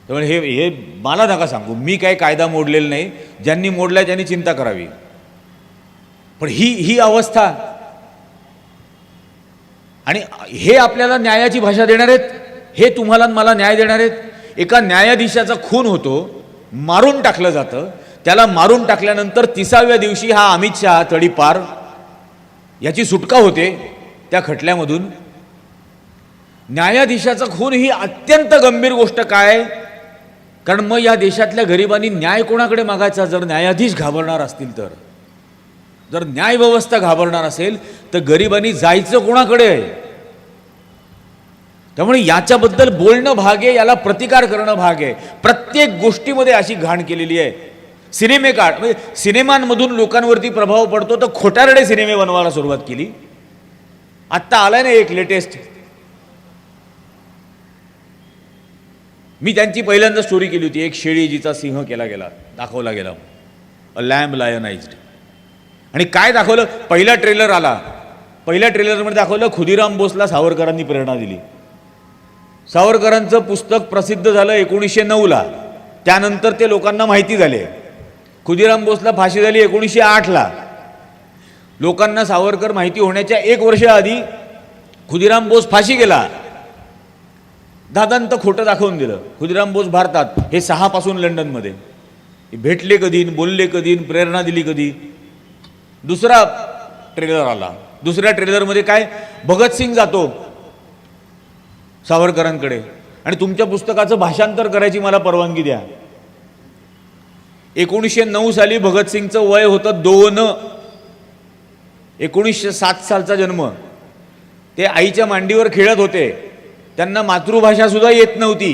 त्यामुळे हे मला नका सांगू, मी काय कायदा मोडलेला नाही. ज्यांनी मोडलाय त्यांनी चिंता करावी. पण ही अवस्था, आणि हे आपल्याला न्यायाची भाषा देणार आहेत? हे तुम्हाला मला न्याय देणार आहेत? एका न्यायाधीशाचा खून होतो, मारून टाकलं जातं. त्याला मारून टाकल्यानंतर 30व्या दिवशी हा अमित शहा तडीपार, याची सुटका होते त्या खटल्यामधून. न्यायाधीशाचा खून ही अत्यंत गंभीर गोष्ट काय? कारण मग या देशातल्या गरिबांनी न्याय कोणाकडे मागायचा? जर न्यायाधीश घाबरणार असतील तर, जर न्यायव्यवस्था घाबरणार असेल तर गरिबांनी जायचं कोणाकडे आहे? त्यामुळे याच्याबद्दल बोलणं भाग आहे, याला प्रतिकार करणं भाग आहे. प्रत्येक गोष्टीमध्ये अशी घाण केलेली आहे. सिनेमेकार म्हणजे सिनेमांमधून लोकांवरती प्रभाव पडतो, तर खोटारडे सिनेमे बनवायला सुरुवात केली. आत्ता आलाय ना एक लेटेस्ट, मी त्यांची पहिल्यांदा स्टोरी केली होती. एक शेळी जिचा सिंह केला गेला, दाखवला गेला, अ लॅम्ब लायनाइज्ड. आणि काय दाखवलं? पहिला ट्रेलर आला, पहिल्या ट्रेलरमध्ये दाखवलं खुदीराम बोसला सावरकरांनी प्रेरणा दिली. सावरकरांचं पुस्तक प्रसिद्ध झालं 1909ला, त्यानंतर ते लोकांना माहिती झाले. खुदीराम बोसला फाशी झाली 1908ला. लोकांना सावरकर माहिती होण्याच्या 1 वर्ष आधी खुदीराम बोस फाशी गेला. दादांत खोटं दाखवून दिलं. खुदीराम बोस भारतात, हे 6 पासून लंडनमध्ये. भेटले कधी, बोलले कधी, प्रेरणा दिली कधी? दुसरा ट्रेलर आला. दुसऱ्या ट्रेलरमध्ये काय? भगतसिंग जातो सावरकरांकडे आणि तुमच्या पुस्तकाचं भाषांतर करायची मला परवानगी द्या. 1909 साली भगतसिंगचं वय होतं 2. 1907 सालचा जन्म. ते आईच्या मांडीवर खेळत होते, त्यांना मातृभाषा सुद्धा येत नव्हती.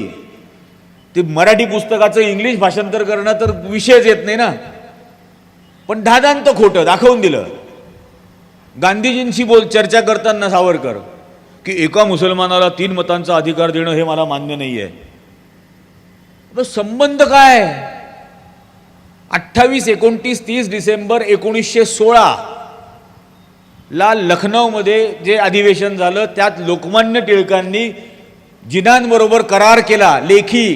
ते मराठी पुस्तकाचं इंग्लिश भाषांतर करणं तर विषयच येत नाही ना. पण दादांत खोटं दाखवून दिलं. गांधीजींशी चर्चा करताना सावरकर की एका मुसलमानाला 3 मतांचा अधिकार देणं हे मला मान्य नाही आहे. संबंध काय? 28, 29, 30 डिसेंबर 1916 ला लखनौमध्ये जे अधिवेशन झालं, त्यात लोकमान्य टिळकांनी जिनांबरोबर करार केला लेखी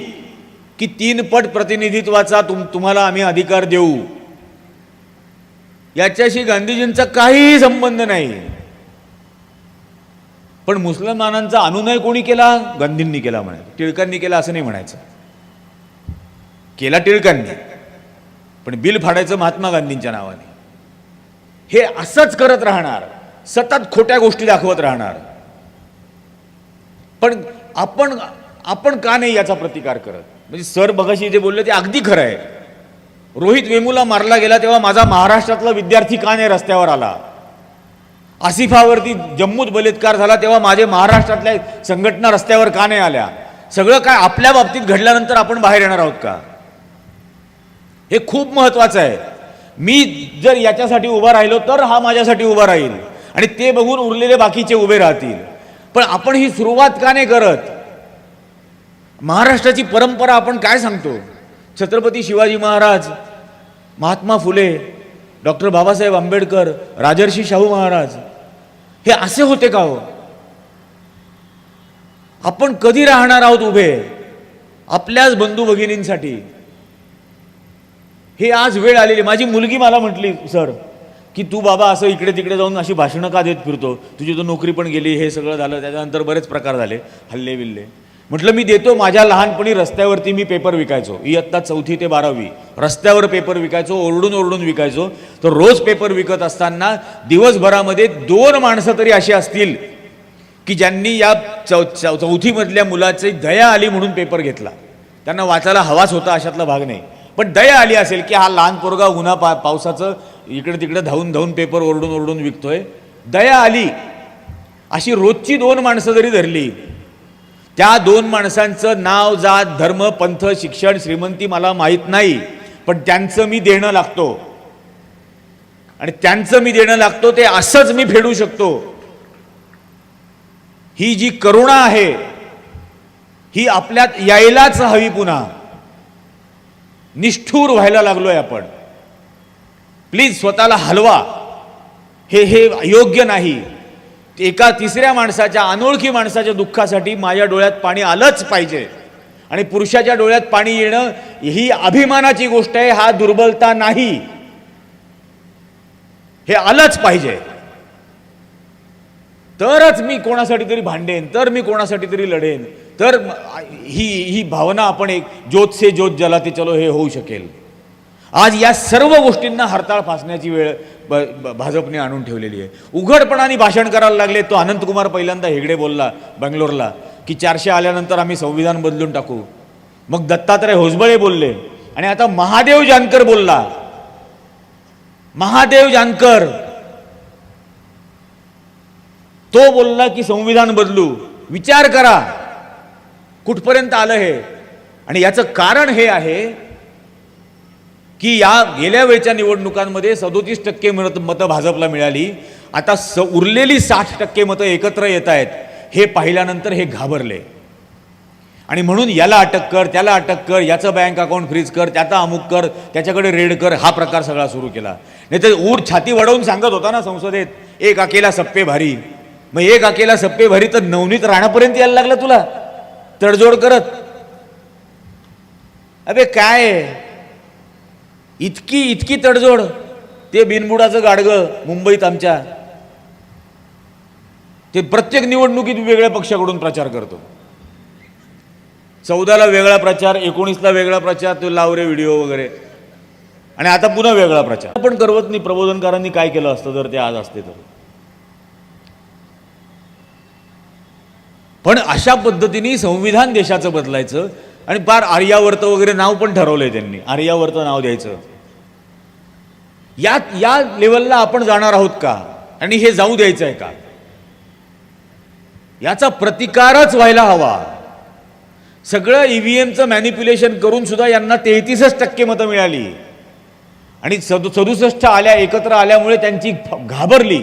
की 3 पट प्रतिनिधित्वाचा तुम्हाला आम्ही अधिकार देऊ. याच्याशी गांधीजींचा काहीही संबंध नाही. पण मुसलमानांचा अनुनय कोणी केला? गांधींनी केला म्हणायचं. टिळकांनी केला असं नाही म्हणायचं. केला टिळकांनी, पण बिल फाडायचं महात्मा गांधींच्या नावाने. हे असंच करत राहणार, सतत खोट्या गोष्टी दाखवत राहणार. पण आपण का नाही याचा प्रतिकार करत? म्हणजे सर बघाशी जे बोलले ते अगदी खरं आहे. रोहित वेमुला मारला गेला तेव्हा माझा महाराष्ट्रातला विद्यार्थी का नाही रस्त्यावर आला? आसिफावरती जम्मूत बलात्कार झाला तेव्हा माझे महाराष्ट्रातल्या संघटना रस्त्यावर का नाही आल्या? सगळं काय आपल्या बाबतीत घडल्यानंतर आपण बाहेर येणार आहोत का? हे खूप महत्वाचं आहे. मी जर याच्यासाठी उभा राहिलो तर हा माझ्यासाठी उभा राहील आणि ते बघून उरलेले बाकीचे उभे राहतील. पण आपण ही सुरुवात का नाही करत? महाराष्ट्राची परंपरा आपण काय सांगतो? छत्रपती शिवाजी महाराज, महात्मा फुले, डॉक्टर बाबासाहेब आंबेडकर, राजर्षी शाहू महाराज हे असे होते का हो? आपण कधी राहणार आहोत उभे आपल्याच बंधू भगिनींसाठी? हे आज वेळ आलेली. माझी मुलगी मला म्हटली, सर की तू बाबा असं इकडे तिकडे जाऊन अशी भाषणं का देत फिरतो? तुझी तो नोकरी पण गेली, हे सगळं झालं, त्याच्यानंतर बरेच प्रकार झाले, हल्ले बिल्ले. म्हटलं मी देतो. माझ्या लहानपणी रस्त्यावरती मी पेपर विकायचो, इयत्ता 4थी ते 12वी रस्त्यावर पेपर विकायचो, ओरडून ओरडून विकायचो. तर रोज पेपर विकत असताना दिवसभरामध्ये 2 माणसं तरी अशी असतील की ज्यांनी या 4थी मधल्या मुलाची दया आली म्हणून पेपर घेतला. त्यांना वाचायला हवाच होता अशातला भाग नाही, पण दया आली असेल की हा लहान पोरगा उन्हा पावसाचं इकडे तिकडे धावून धावून पेपर ओरडून ओरडून विकतोय, दया आली. अशी रोजची 2 माणसं जरी धरली, त्या 2 माणसांचं नाव, जात, धर्म, पंथ, शिक्षण, श्रीमंती मला माहीत नाही, पण त्यांचं मी देणं लागतो. आणि त्यांचं मी देणं लागतो ते असंच मी फेडू शकतो. ही जी करुणा आहे ही आपल्यात यायलाच हवी. पुन्हा निष्ठूर व्हायला लागलोय आपण. प्लीज स्वतःला हलवा. हे योग्य नाही. एका तिसऱ्या माणसाच्या, अनोळखी माणसाच्या दुःखासाठी माझ्या डोळ्यात पाणी आलंच पाहिजे. आणि पुरुषाच्या डोळ्यात पाणी येणं ही अभिमानाची गोष्ट आहे, हा दुर्बलता नाही. हे आलंच पाहिजे. तरच मी कोणासाठी तरी भांडेन, तर मी कोणासाठी तरी लढेन, तर ही भावना आपण एक ज्योत से ज्योत जलाते चलो हे होऊ शकेल. आज या सर्व गोष्टींना हरताळ फासण्याची वेळ भाजपने आणून ठेवलेली आहे. उघडपणाने भाषण करायला लागले. तो अनंतकुमार पहिल्यांदा हेगडे बोलला बंगलोरला की 400 आल्यानंतर आम्ही संविधान बदलून टाकू. मग दत्तात्रय होसबळे बोलले आणि आता महादेव जानकर बोलला. महादेव जानकर तो बोलला की संविधान बदलू. विचार करा कुठपर्यंत आलं हे. आणि याचं कारण हे आहे की या गेल्या वेळच्या निवडणुकांमध्ये 37% मतं भाजपला मिळाली. आता उरलेली 60% मतं एकत्र येत आहेत. हे पाहिल्यानंतर हे घाबरले आणि म्हणून याला अटक कर, त्याला अटक कर, याचं बँक अकाउंट फ्रीज कर, त्याचा अमुक कर, त्याच्याकडे रेड कर, हा प्रकार सगळा सुरू केला. नाही तर ऊर छाती वाढवून सांगत होता ना संसदेत, एक अकेला सप्पे भारी. मग एक अकेला सप्पे भारी तर नवनीत राणापर्यंत यायला लागला तुला तडजोड करत. अबे काय इतकी तडजोड. ते बिनबुडाचं गाडगं मुंबईत आमच्या, ते प्रत्येक निवडणुकीत वेगळ्या पक्षाकडून प्रचार करतो. 14ला वेगळा प्रचार, 19ला वेगळा प्रचार, तो लावरे व्हिडिओ वगैरे, आणि आता पुन्हा वेगळा प्रचार. पण करवत नाही. प्रबोधनकारांनी काय केलं असतं जर ते आज असते तर. पण अशा पद्धतीने संविधान देशाचं बदलायचं आणि फार आर्यावर्त वगैरे नाव पण ठरवलंय त्यांनी. आर्यावर्त नाव द्यायचं. या लेवलला आपण जाणार आहोत का आणि हे जाऊ द्यायचं आहे का? याचा प्रतिकारच व्हायला हवा. सगळं ईव्हीएमचं मॅनिप्युलेशन करून सुद्धा यांना 33% मतं मिळाली आणि 67 आल्या, एकत्र आल्यामुळे त्यांची घाबरली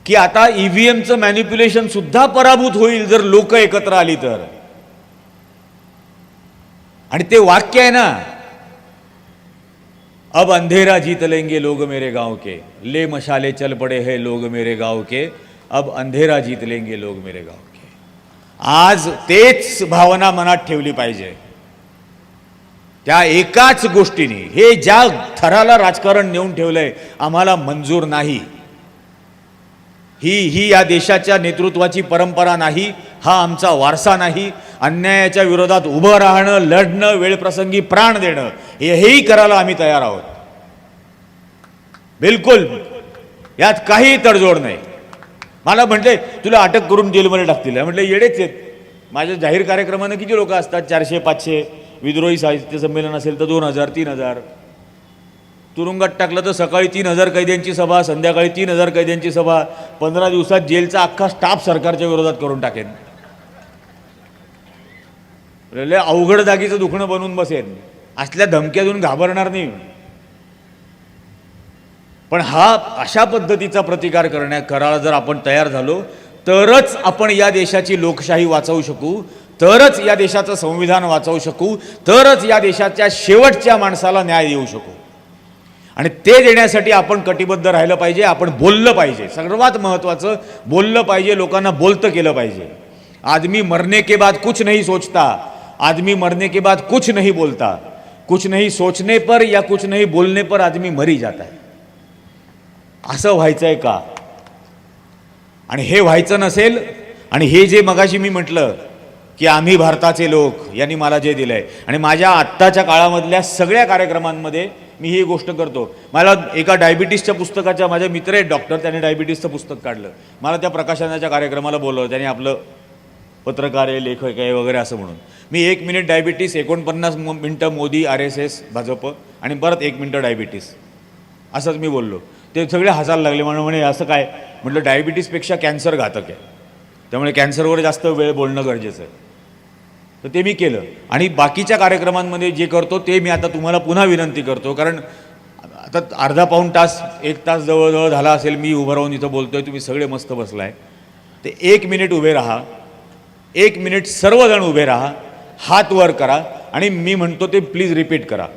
की आता ईव्हीएमचं मॅनिप्युलेशन सुद्धा पराभूत होईल जर लोक एकत्र आली तर. आणि ते वाक्य आहे ना, अब अंधेरा जीत लेंगे लोग मेरे गांव के, ले मशाले चल पड़े हैं लोग मेरे गांव के, अब अंधेरा जीत लेंगे लोग मेरे गांव के. आज तेच भावना मनात ठेवली पाहिजे. त्या एकाच गोष्टीने हे ज्या थराला राजकारण नेऊन ठेवलंय आम्हाला मंजूर नाही. ही या देशाच्या नेतृत्वाची परंपरा नाही. हा आमचा वारसा नाही. अन्यायाच्या विरोधात उभं राहणं, लढणं, वेळप्रसंगी प्राण देणं हेही करायला आम्ही तयार आहोत. बिलकुल यात काही तडजोड नाही. मला म्हटले तुला अटक करून जेलमध्ये टाकतील. म्हटलं येडेच आहेत. माझ्या जाहीर कार्यक्रमानं किती लोक असतात? 400-500. विद्रोही साहित्य संमेलन असेल तर 2000-3000. तुरुंगात टाकलं तर सकाळी 3000 कैद्यांची सभा, संध्याकाळी 3000 कैद्यांची सभा. 15 दिवसात जेलचा अख्खा स्टाफ सरकारच्या विरोधात करून टाकेन. अवघड जागीचं दुखणं बनवून बसेन. असल्या धमक्या देऊन घाबरणार नाही. पण हा अशा पद्धतीचा प्रतिकार करायला जर आपण तयार झालो तरच आपण या देशाची लोकशाही वाचवू शकू, तरच या देशाचं संविधान वाचवू शकू, तरच या देशाच्या शेवटच्या माणसाला न्याय देऊ शकू. आणि ते देण्यासाठी आपण कटिबद्ध राहिलं पाहिजे. आपण बोललं पाहिजे. सर्वात महत्त्वाचं बोललं पाहिजे. लोकांना बोलतं केलं पाहिजे. आदमी मरने के बाद कुछ नहीं सोचता, आदमी मरने के बाद कुछ नहीं बोलता. कुछ नहीं सोचने पर या कुछ नहीं बोलने पर आदमी मरी जाता है. असं व्हायचं आहे का? आणि हे व्हायचं नसेल आणि हे जे मगाशी मी म्हटलं की आम्ही भारताचे लोक यांनी मला जे दिलं आहे, आणि माझ्या आत्ताच्या काळामधल्या सगळ्या कार्यक्रमांमध्ये मी ही गोष्ट करतो. मला एका डायबिटीसच्या पुस्तकाच्या, माझे मित्र आहेत डॉक्टर, त्यांनी डायबिटीसचं पुस्तक काढलं, मला त्या प्रकाशनाच्या कार्यक्रमाला बोलवलं, त्यांनी आपलं पत्रकार आहे, लेखक आहे वगैरे असं म्हणून. मी 1 मिनिट डायबिटीस, 49 मिनटं मोदी, RSS, भाजप, आणि परत 1 मिनटं डायबिटीस, असंच मी बोललो. ते सगळे हसायला लागले. म्हणे असं काय? म्हटलं डायबिटीसपेक्षा कॅन्सर घातक आहे, त्यामुळे कॅन्सरवर जास्त वेळ बोलणं गरजेचं आहे. तर ते मी केलं. आणि बाकीच्या कार्यक्रमांमध्ये जे करतो ते मी आता तुम्हाला पुन्हा विनंती करतो, कारण आता अर्धा पाऊण तास, 1 तास जवळजवळ झाला असेल मी उभं राहून इथं बोलतोय, तुम्ही सगळे मस्त बसलाय. ते 1 मिनिट उभे राहा, 1 मिनिट सर्वजण उभे राहा, हात वर करा, आणि मी म्हणतो ते प्लीज रिपीट करा.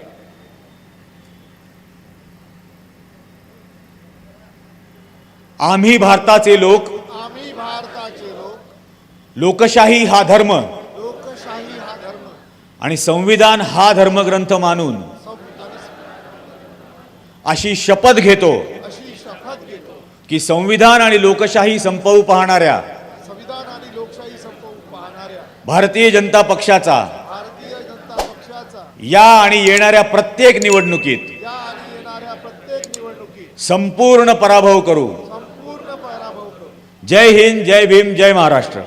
आम्ही भारताचे लोक, आम्ही भारताचे लोक, लोकशाही हा धर्म लोकशाही हा धर्म आणि संविधान हा धर्मग्रंथ मानून अशी शपथ घेतो अशी शपथ घेतो की संविधान आणि लोकशाही संपवू पाहणाऱ्या संविधान आणि लोकशाही संपवून पाहणाऱ्या भारतीय जनता पक्षाचा भारतीय जनता पक्षाचा या आणि येणाऱ्या प्रत्येक निवडणुकीत या आणि येणाऱ्या प्रत्येक निवडणुकीत संपूर्ण पराभव करू. संपूर्ण पराभव करू. जय हिंद, जय भीम, जय महाराष्ट्र.